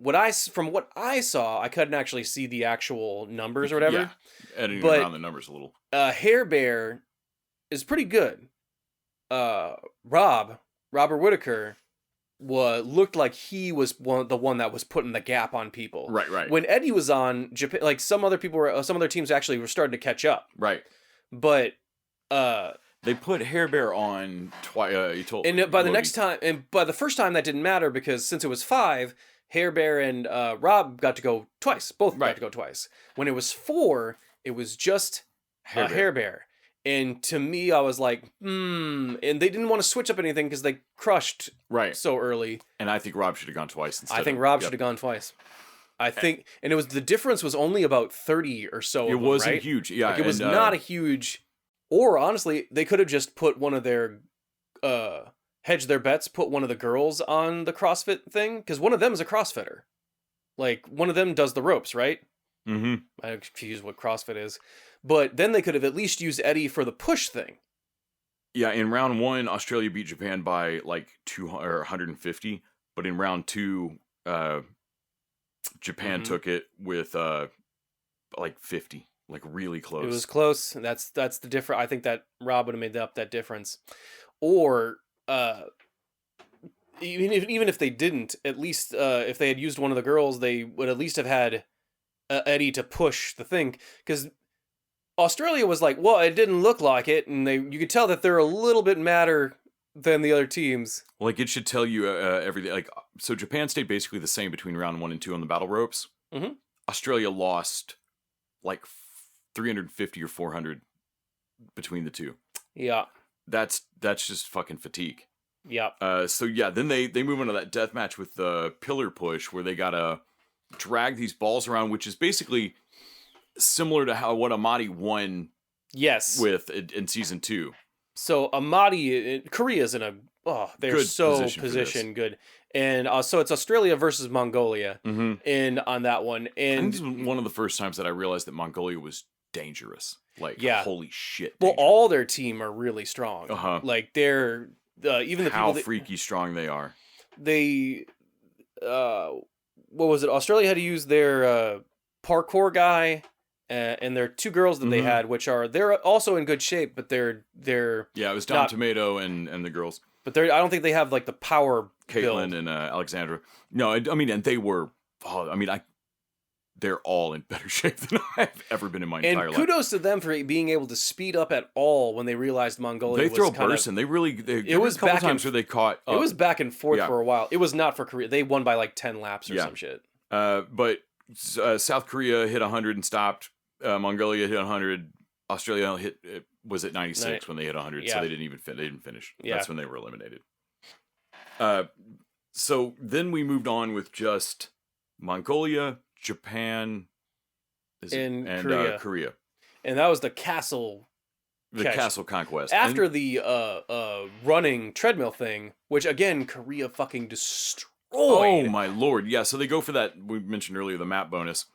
from what I saw, I couldn't actually see the actual numbers or whatever. Yeah, editing around the numbers a little. Hair Bear is pretty good. Robert Whitaker looked like he was the one that was putting the gap on people. Right. When Eddie was on Japan, like some other teams actually were starting to catch up. Right. But they put Hair Bear on twice. By the first time that didn't matter because since it was 5, Hair Bear and Rob got to go twice. Both got to go twice. When it was 4, it was just Hair Bear. And to me, I was like, and they didn't want to switch up anything because they crushed so early. And I think Rob should have gone twice instead. I think Rob should have gone twice. I think, and the difference was only about 30 or so. It wasn't huge. Yeah. It was not a huge, or honestly, they could have just put one of their, hedge their bets, put one of the girls on the CrossFit thing. Because one of them is a CrossFitter. Like, one of them does the ropes, right? Mm-hmm. I'm confused what CrossFit is. But then they could have at least used Eddie for the push thing. Yeah, in round 1, Australia beat Japan by like 200 or 150. But in round 2, Japan took it with like 50, like really close. It was close. That's the difference. I think that Rob would have made up that difference. Or even if they didn't, at least if they had used one of the girls, they would at least have had Eddie to push the thing, because Australia was like, well, it didn't look like it, and you could tell that they're a little bit madder than the other teams. Like, it should tell you everything. Like, so Japan stayed basically the same between round 1 and 2 on the battle ropes. Mm-hmm. Australia lost like 350 or 400 between the two. Yeah. That's just fucking fatigue. Yeah. So yeah, then they move into that death match with the pillar push where they gotta drag these balls around, which is basically similar to what Amadi won. Yes. With in season 2. So Amadi, Korea's in they're good so positioned good, and so it's Australia versus Mongolia, and on that one, and this was one of the first times that I realized that Mongolia was dangerous. Like, holy shit. Well, all their team are really strong. Like they're even the how people freaky strong they are. They, what was it? Australia had to use their parkour guy. And there are 2 girls that they had, which they're also in good shape, but they're yeah, it was Dom Tomato and the girls, but I don't think they have like the power. Caitlin build. and Alexandra. No, I mean, and they were. They're all in better shape than I've ever been in my entire life. And kudos to them for being able to speed up at all when they realized Mongolia. They throw bursts, and it was a couple times where they caught. It was back and forth for a while. It was not for Korea. They won by like 10 laps or some shit. But South Korea hit 100 and stopped. Mongolia hit 100. Australia was at 96 when they hit 100, so they didn't finish. That's when they were eliminated. So then we moved on with just Mongolia, Japan, and Korea. And that was the castle. Castle conquest. After the running treadmill thing, which again Korea fucking destroyed. Oh my lord! Yeah, so they go for that. We mentioned earlier the map bonus.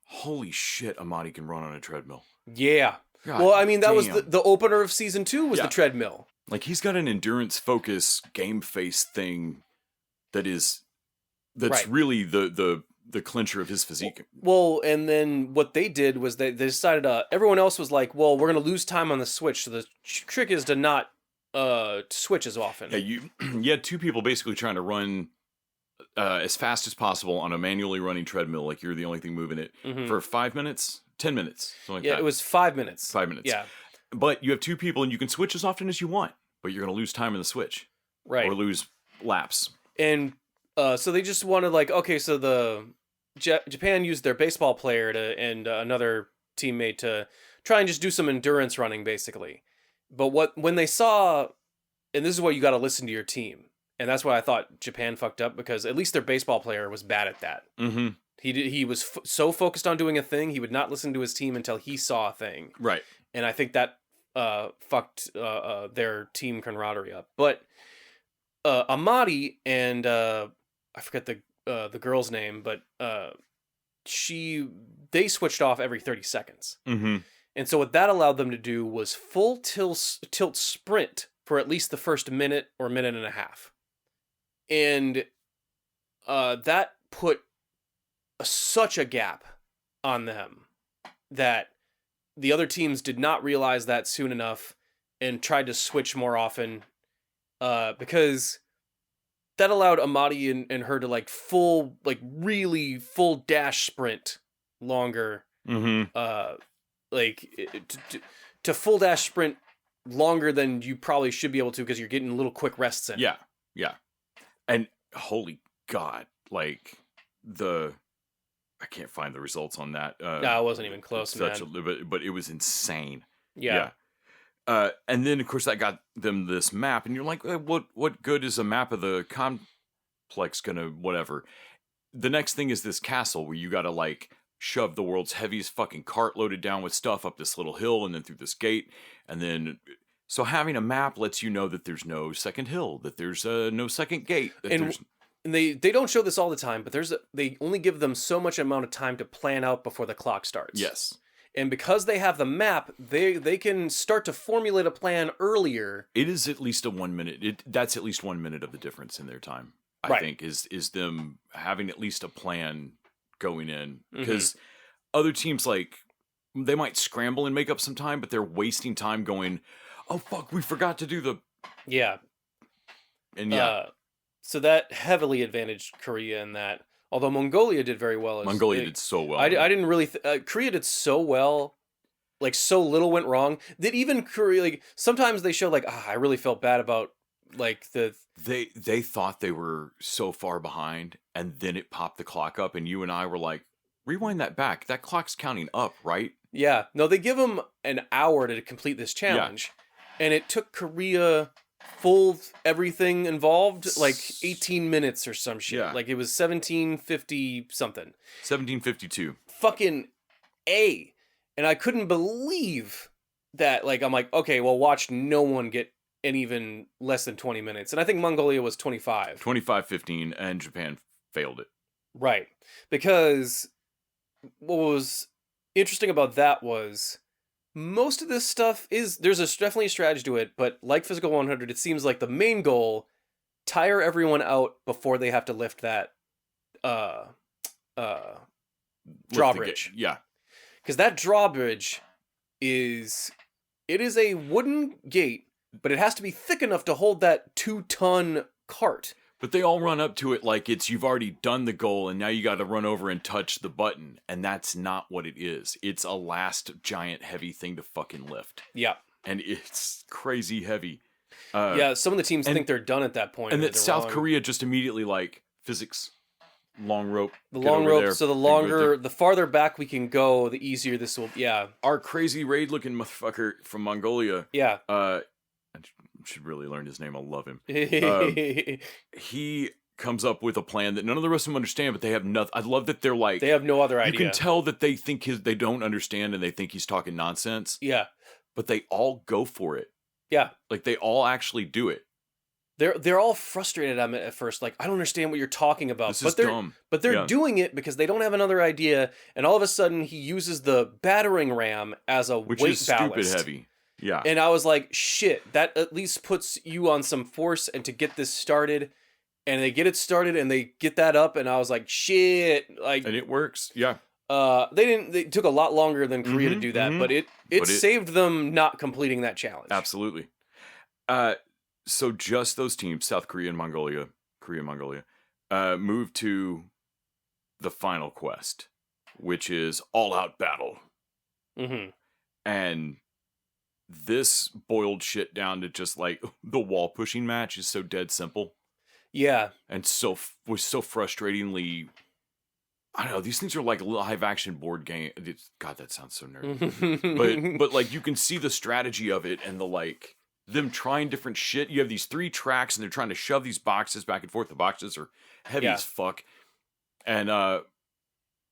Holy shit, Amadi can run on a treadmill. Yeah. God, well, I mean, that was the opener of season 2 was the treadmill. Like, he's got an endurance focus game face thing that's really the clincher of his physique. Well, and then what they did was they decided, everyone else was like, well, we're going to lose time on the switch. So the trick is to not switch as often. Yeah, you had 2 people basically trying to run as fast as possible on a manually running treadmill, like you're the only thing moving it, for 5 minutes, 10 minutes, something like that. It was 5 minutes. 5 minutes. Yeah. But you have two people, and you can switch as often as you want, but you're going to lose time in the switch. Right. Or lose laps. And so they just wanted, like, okay, so the Japan used their baseball player and another teammate to try and just do some endurance running, basically. But when they saw, and this is why you got to listen to your team, and that's why I thought Japan fucked up, because at least their baseball player was bad at that. Mm-hmm. He was so focused on doing a thing, he would not listen to his team until he saw a thing. Right. And I think that fucked their team camaraderie up. But Amadi and I forget the girl's name, but they switched off every 30 seconds. Mm-hmm. And so what that allowed them to do was full tilt sprint for at least the first minute or minute and a half. And that put such a gap on them that the other teams did not realize that soon enough and tried to switch more often, because that allowed Amadi and her to really full dash sprint longer. Mm-hmm. To full dash sprint longer than you probably should be able to, because you're getting little quick rests in. Yeah. And holy God, like I can't find the results on that. No, I wasn't even close, man. But it was insane. Yeah. And then, of course, that got them this map, and you're like, what good is a map of the complex gonna whatever? The next thing is this castle where you gotta, like, shove the world's heaviest fucking cart loaded down with stuff up this little hill and then through this gate, and then... So having a map lets you know that there's no second hill, that there's no second gate. And they don't show this all the time, but they only give them so much amount of time to plan out before the clock starts. Yes. And because they have the map, they can start to formulate a plan earlier. It is at least a 1 minute. That's at least 1 minute of the difference in their time. I think is them having at least a plan going in, because other teams, like, they might scramble and make up some time, but they're wasting time going, oh fuck, we forgot to do the... Yeah. And yeah. So that heavily advantaged Korea in that. Although Mongolia did very well. Mongolia did so well. I didn't really... Korea did so well. Like, so little went wrong. That even Korea... Like, sometimes they show, like, I really felt bad about, like, the... They thought they were so far behind, and then it popped the clock up, and you and I were like, rewind that back. That clock's counting up, right? Yeah. No, they give them an hour to complete this challenge. Yeah. And it took Korea full everything involved, like 18 minutes or some shit. Yeah. Like, it was 1750 something. 1752. Fucking A. And I couldn't believe that. Like, I'm like, okay, well, watch no one get in even less than 20 minutes. And I think Mongolia was 25. 25-15, and Japan failed it. Right. Because what was interesting about that was... Most of this stuff there's definitely a strategy to it, but like Physical 100, it seems like the main goal, tire everyone out before they have to lift that drawbridge. Yeah. Because that drawbridge is a wooden gate, but it has to be thick enough to hold that 2-ton cart. But they all run up to it like you've already done the goal, and now you got to run over and touch the button. And that's not what it is. It's a last giant heavy thing to fucking lift. Yeah. And it's crazy heavy. Yeah, some of the teams think they're done at that point. And that South Korea just immediately, like, physics, long rope. The long rope, there, so the farther back we can go, the easier this will, yeah. Our crazy raid-looking motherfucker from Mongolia. Yeah. Should really learn his name. I love him. He comes up with a plan that none of the rest of them understand, but they have nothing. I love that they're like... They have no other idea. You can tell that they think they don't understand and they think he's talking nonsense. Yeah. But they all go for it. Yeah. Like, they all actually do it. They're all frustrated at first. Like, I don't understand what you're talking about. This is dumb. But they're doing it because they don't have another idea, and all of a sudden he uses the battering ram as a weight ballast. Which is stupid heavy. Yeah. And I was like, shit, that at least puts you on some force and to get this started. And they get it started and they get that up, and I was like, shit. Like, and it works. Yeah. They took a lot longer than Korea to do that, but it saved them not completing that challenge. Absolutely. So just those teams, South Korea and Mongolia, move to the final quest, which is all-out battle. Mm-hmm. And this boiled shit down to just like the wall pushing match is so dead simple. Yeah. And was so frustratingly, I don't know, these things are like live action board game. God, that sounds so nerdy. but like you can see the strategy of it and the like them trying different shit. You have these 3 tracks and they're trying to shove these boxes back and forth. The boxes are heavy as fuck. And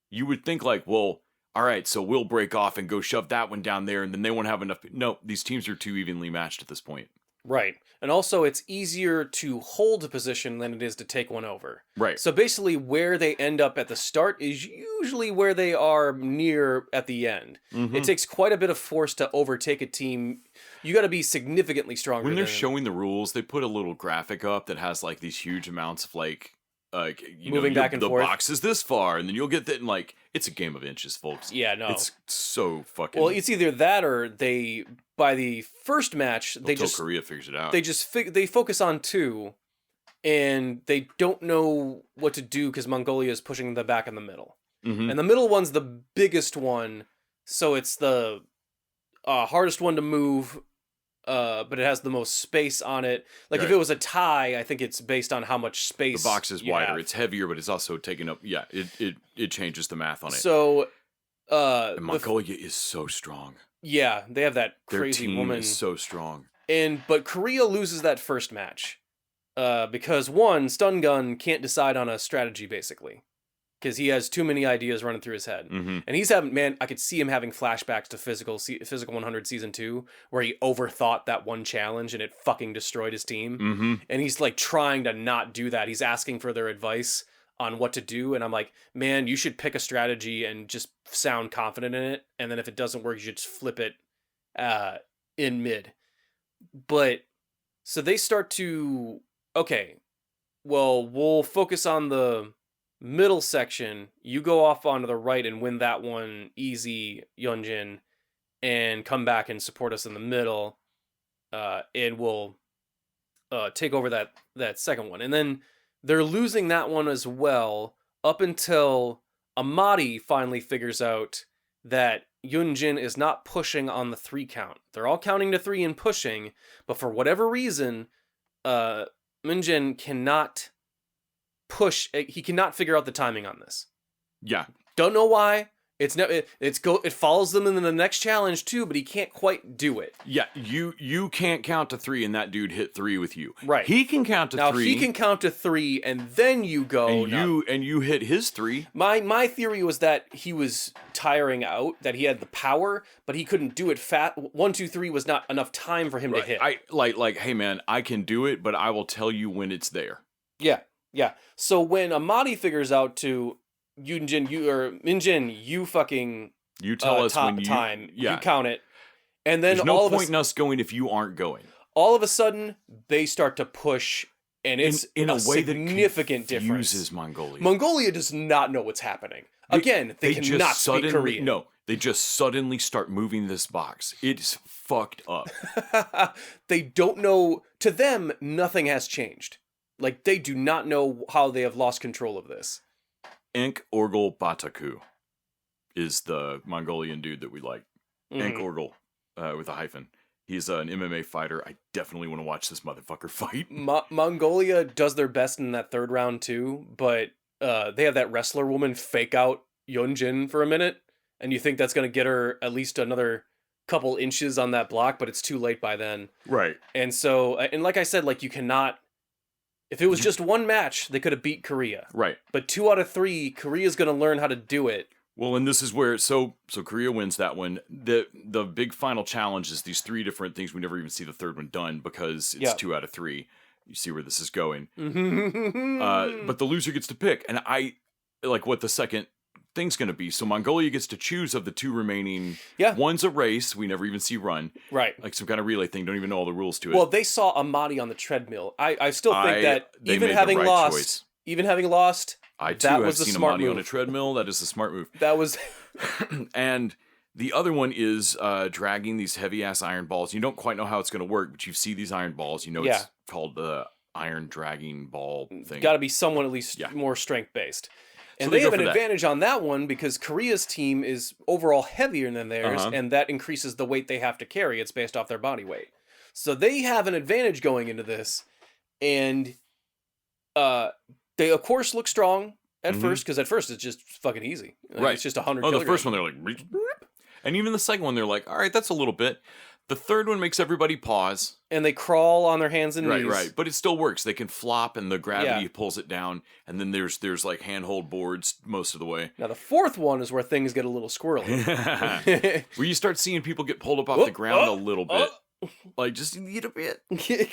you would think like, well, all right, so we'll break off and go shove that one down there and then they won't have enough. No, these teams are too evenly matched at this point. Right. And also, it's easier to hold a position than it is to take one over. Right. So basically, where they end up at the start is usually where they are near at the end. Mm-hmm. It takes quite a bit of force to overtake a team. You got to be significantly stronger. When they're showing the rules, they put a little graphic up that has like these huge amounts of like moving back and forth. The box is this far, and then you'll get that. And like, it's a game of inches, folks. Yeah, no, it's so fucking. Well, it's either that or they. By the first match, Korea figures it out. They focus on 2, and they don't know what to do because Mongolia is pushing them back in the middle, and the middle one's the biggest one, so it's the hardest one to move. But it has the most space on it. Like if it was a tie, I think it's based on how much space. The box is wider. It's heavier, but it's also taking up. Yeah, it changes the math on it. So, and Mongolia is so strong. Yeah, they have that crazy Their team woman. Is so strong. But Korea loses that first match, because one, Stun Gun can't decide on a strategy basically, because he has too many ideas running through his head, and he's having I could see him having flashbacks to Physical 100 Season 2, where he overthought that one challenge and it fucking destroyed his team, and he's like trying to not do that. He's asking for their advice on what to do, and I'm like, man, you should pick a strategy and just sound confident in it, and then if it doesn't work, you should just flip it in mid. But so they start to, okay, well, we'll focus on the middle section. You go off onto the right and win that one easy, Yeonjin, and come back and support us in the middle, and we'll take over that second one. And then they're losing that one as well up until Amadi finally figures out that Yunjin is not pushing on the 3 count. They're all counting to 3 and pushing, but for whatever reason, Minjin cannot push. He cannot figure out the timing on this. Yeah. Don't know why. It follows them in the next challenge too, but he can't quite do it. Yeah, you can't count to 3 and that dude hit 3 with you. Right. He can count to 3. Now he can count to 3 and then you go. And you hit his 3. My theory was that he was tiring out, that he had the power, but he couldn't do it fast. 1, 2, 3 was not enough time for him to hit. I like, hey man, I can do it, but I will tell you when it's there. Yeah. So when Amadi figures out to Minjin, you fucking you tell us when you count it, and then there's no point in us going if you aren't going. All of a sudden, they start to push, and it's in a way significant that difference. Mongolia. Mongolia does not know what's happening. Again, they cannot speak Korean. No, they just suddenly start moving this box. It's fucked up. They don't know. To them, nothing has changed. Like, they do not know how they have lost control of this. Enk Orgul Bataku is the Mongolian dude that we like. Enk Orgul, with a hyphen. He's an MMA fighter. I definitely want to watch this motherfucker fight. Mongolia does their best in that 3rd round too, but they have that wrestler woman fake out Yeonjin for a minute, and you think that's going to get her at least another couple inches on that block, but it's too late by then. Right. And so, and like I said, like you cannot. If it was just one match, they could have beat Korea. Right. But 2 out of 3, Korea's going to learn how to do it. Well, and this is where so Korea wins that one. The big final challenge is these 3 different things. We never even see the 3rd one done because it's 2 out of 3. You see where this is going. But the loser gets to pick, and I like what the second thing's going to be. So Mongolia gets to choose of the 2 remaining. Yeah. One's a race we never even see run. Right. Like some kind of relay thing. Don't even know all the rules to it. Well, they saw Amadi on the treadmill. I still think that even having lost, I too have seen Amadi on a treadmill. That is the smart move. That was. And the other one is dragging these heavy ass iron balls. You don't quite know how it's going to work, but you see these iron balls. You know it's called iron dragging ball thing. Got to be someone at least Yeah. more strength based. And So they they have go an for that. advantage on that one because Korea's team is overall heavier than theirs, Uh-huh. and that increases the weight they have to carry. It's based off their body weight. So they have an advantage going into this, and they of course look strong at first, because at first it's just fucking easy. Like, Right. It's just 100 Oh, the kilograms. first one they're like, and even the second one they're like, all right, that's a little bit. The third one makes everybody pause. And they crawl on their hands and knees. Right. But it still works. They can flop, and the gravity Yeah. pulls it down. And then there's like handhold boards most of the way. Now the fourth one is where things get a little squirrely. Where you start seeing people get pulled up off Oh, the ground oh, a little bit, like just a little bit,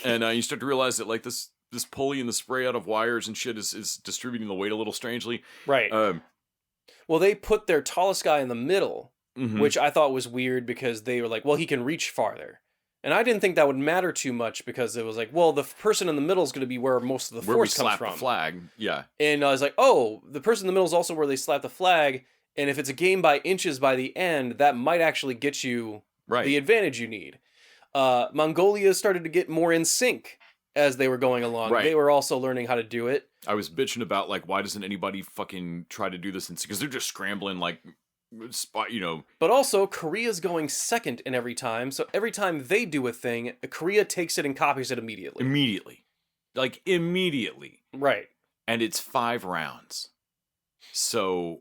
and you start to realize that like this pulley and the spray out of wires and shit is distributing the weight a little strangely. Right. Well, they put their tallest guy in the middle, Mhm. which I thought was weird because they were like, well, he can reach farther. And I didn't think that would matter too much because it was like, well, the person in the middle is going to be where most of the where we force comes slap from. the flag, yeah, And I was like, oh, the person in the middle is also where they slap the flag. And if it's a game by inches by the end, that might actually get you right. the advantage you need. Mongolia started to get more in sync as they were going along. Right. They were also learning how to do it. I was bitching about like why doesn't anybody fucking try to do this because they're just scrambling like spot, But also, Korea's going second in every time. So every time they do a thing, Korea takes it and copies it immediately. immediately. Right. And it's 5 rounds. So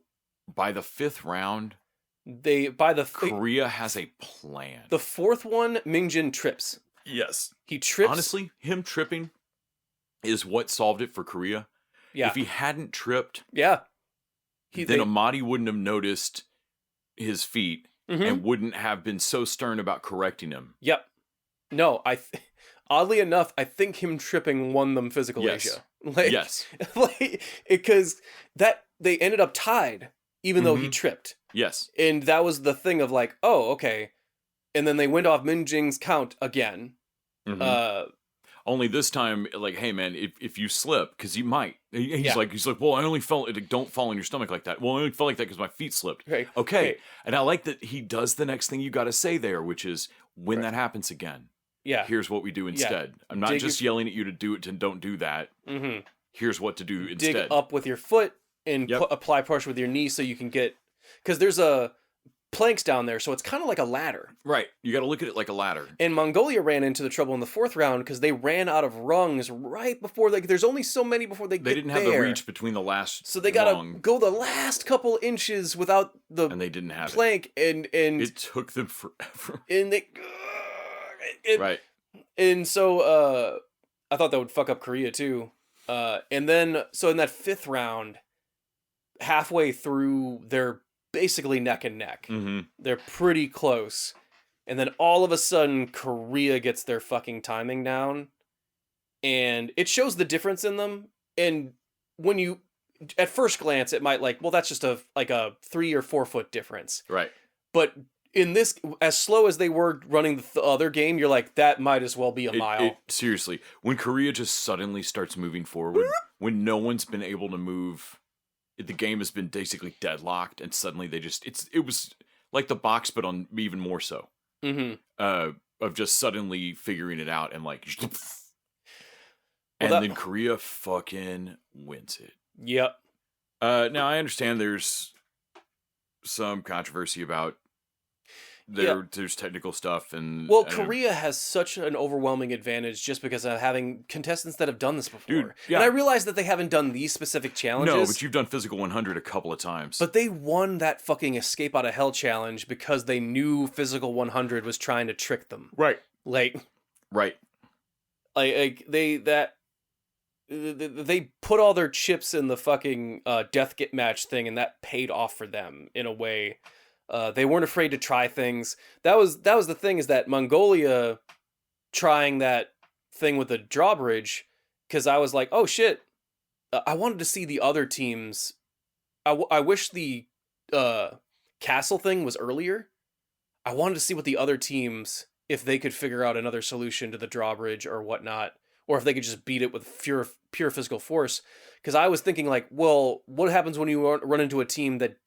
by the 5th round, Korea has a plan. The fourth one, Mingjin trips. Yes. He trips. Honestly, him tripping is what solved it for Korea. Yeah. If he hadn't tripped, Yeah. then Amadi wouldn't have noticed his feet Mhm. and wouldn't have been so stern about correcting him. Yep. No, oddly enough, I think him tripping won them physical Yes. Asia. Like, Yes. because that they ended up tied, even though he Mhm. tripped. Yes. And that was the thing of like, oh, okay. And then they went off Minjing's count again. Mhm. Only this time, like, hey man, if you slip, because you might, he's like, well, I only felt like, don't fall on your stomach like that. Well, I only felt like that because my feet slipped. Right. Okay, Right. and I like that he does the next thing you got to say there, which is when Right. that happens again. Yeah. Here's what we do instead. I'm not Dig just yelling at you to do it and don't do that. Mm-hmm. Here's what to do Dig instead. up with your foot and Yep. apply pressure with your knee so you can get, because there's a planks down there, so it's kind of like a ladder. Right. You got to look at it like a ladder. And Mongolia ran into the trouble in the fourth round because they ran out of rungs right before there's only so many before they They get didn't have there. the reach between the last. So they gotta rung, go the last couple inches without the and they didn't have plank, and it took them forever. and they Right. And so I thought that would fuck up Korea too. And then so in that fifth round, halfway through, they're basically neck and neck. Mm-hmm. They're pretty close. And then all of a sudden, Korea gets their fucking timing down. And it shows the difference in them. And when you, at first glance, it might like, well, that's just a 3 or 4 foot difference. Right. But in this, as slow as they were running the other game, you're like, that might as well be a mile. Seriously, when Korea just suddenly starts moving forward, when no one's been able to move, the game has been basically deadlocked, and suddenly they just it was like the box, but on even more so. Mm-hmm. Of just suddenly figuring it out and like, Well, then Korea fucking wins it. Yep. Now I understand there's some controversy about there's technical stuff and Well, Korea has such an overwhelming advantage just because of having contestants that have done this before. Dude, yeah. And I realize that they haven't done these specific challenges. No, but you've done Physical 100 a couple of times. But they won that fucking Escape Out of Hell challenge because they knew Physical 100 was trying to trick them. Right. Like they put all their chips in the fucking death match thing, and that paid off for them in a way. They weren't afraid to try things. That was the thing, is that Mongolia trying that thing with the drawbridge, because I was like, oh shit, I wanted to see the other teams. I wish the castle thing was earlier. I wanted to see what the other teams, if they could figure out another solution to the drawbridge or whatnot, or if they could just beat it with pure physical force. Because I was thinking like, well, what happens when you run into a team that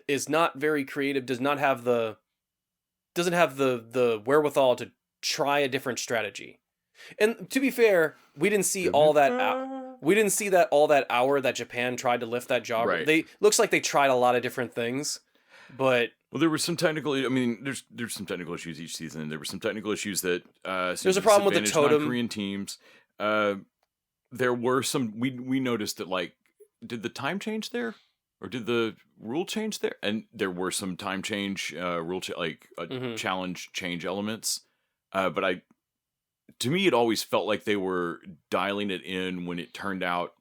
is not very creative, doesn't have the wherewithal to try a different strategy? And to be fair, we didn't see all that. We didn't see that all that hour that Japan tried to lift that jaw. Right. They looks like they tried a lot of different things, but well, there were some technical. I mean, there's some technical issues each season. There were some technical issues that there's a problem with the totem. Korean teams. There were some. We noticed that like, did the time change there, or did the rule change there? And there were some time change challenge change elements. But to me, it always felt like they were dialing it in when it turned out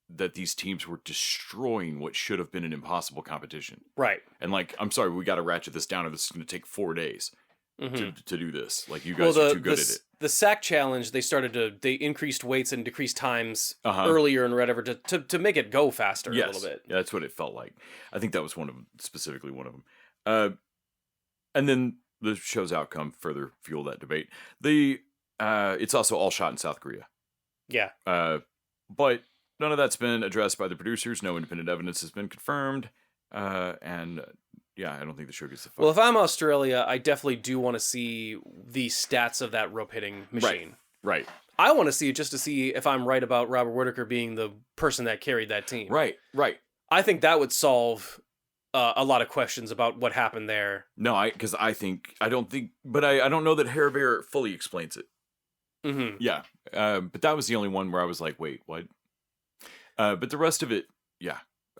that these teams were destroying what should have been an impossible competition. Right. And like, I'm sorry, we got to ratchet this down, or this is going to take 4 days to do this. Like, you guys are too good at it. The sack challenge, they increased weights and decreased times earlier and whatever to make it go faster a little bit. Yeah, that's what it felt like. I think that was specifically one of them. And then the show's outcome further fueled that debate. It's also all shot in South Korea. Yeah. But none of that's been addressed by the producers. No independent evidence has been confirmed. And I don't think the show gets the fuck. Well, if I'm Australia, I definitely do want to see the stats of that rope hitting machine. Right. I want to see it just to see if I'm right about Robert Whittaker being the person that carried that team. Right. I think that would solve a lot of questions about what happened there. No, I don't know that Hair Bear fully explains it. Mm-hmm. Yeah. But that was the only one where I was like, wait, what? But the rest of it,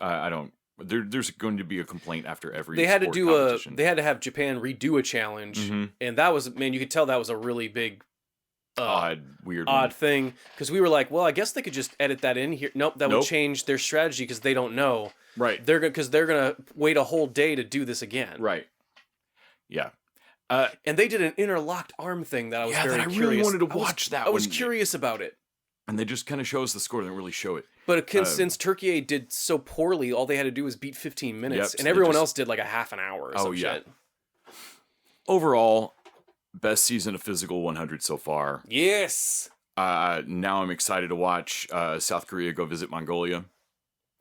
I don't. There's going to be a complaint after every. They had to competition. They had to have Japan redo a challenge, and that was, man, you could tell that was a really big, odd thing, because we were like, well, I guess they could just edit that in here. Nope, that would change their strategy because they don't know. Right. They're gonna wait a whole day to do this again. Right. Yeah. And they did an interlocked arm thing that I was very curious. I really wanted to watch that. I was curious about it. And they just kind of show us the score. They don't really show it. But since Turkey did so poorly, all they had to do was beat 15 minutes. Yep, and everyone else did like a half an hour or some shit. Overall, best season of Physical 100 so far. Yes. Now I'm excited to watch South Korea go visit Mongolia.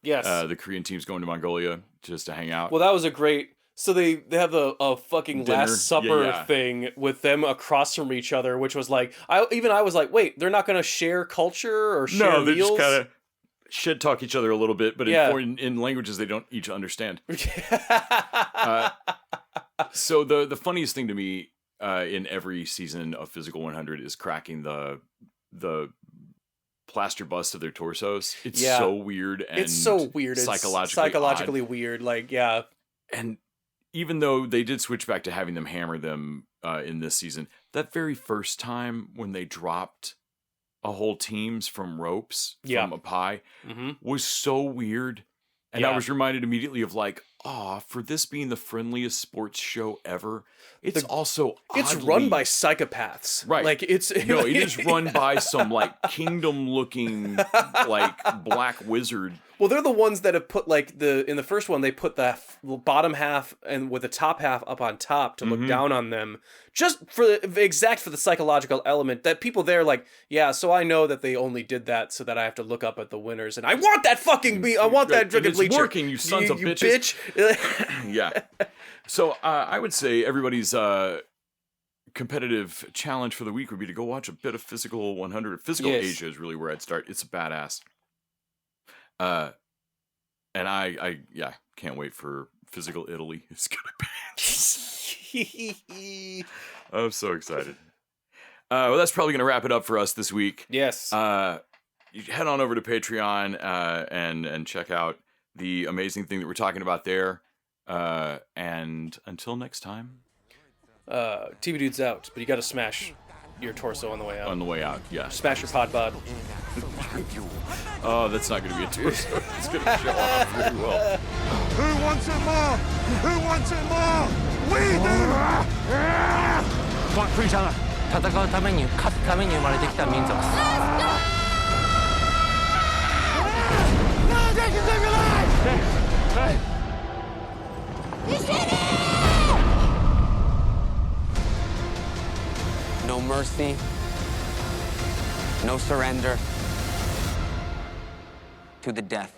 Yes. The Korean team's going to Mongolia just to hang out. Well, that was a great... So they have a fucking dinner. Last Supper thing with them across from each other, which was like... I was like, wait, they're not going to share culture or share meals? No, they just kind of shit talk each other a little bit, but in languages they don't each understand. So the funniest thing to me in every season of Physical 100 is cracking the plaster bust of their torsos. It's so weird and it's so weird. Psychologically weird. Like, yeah. And even though they did switch back to having them hammer them in this season, that very first time when they dropped a whole teams from ropes from a pie was so weird. And I was reminded immediately of like, for this being the friendliest sports show ever, it's run by psychopaths. Right. Like it is run by some like kingdom looking like black wizard. Well, they're the ones that have put like in the first one, they put the bottom half and with the top half up on top to look down on them, just for the psychological element that people there like, so I know that they only did that so that I have to look up at the winners and I want that fucking I want that freaking bleacher. It's working, you sons of bitches. Bitch. Yeah. So I would say everybody's competitive challenge for the week would be to go watch a bit of Physical 100. Physical Asia is really where I'd start. It's badass. And I can't wait for Physical Italy. It's gonna be. I'm so excited. Well, that's probably gonna wrap it up for us this week. Yes. You head on over to Patreon and check out the amazing thing that we're talking about there. And until next time. TV Dude's out, but you gotta smash your torso on the way out. On the way out, yeah. Smash your pod bod. Oh, that's not going to be a torso. It's going to show off really well. Who wants it more? Who wants it more? We do! Fight for each other. 戦うために勝つために生まれてきた民族。No mercy, no surrender to the death.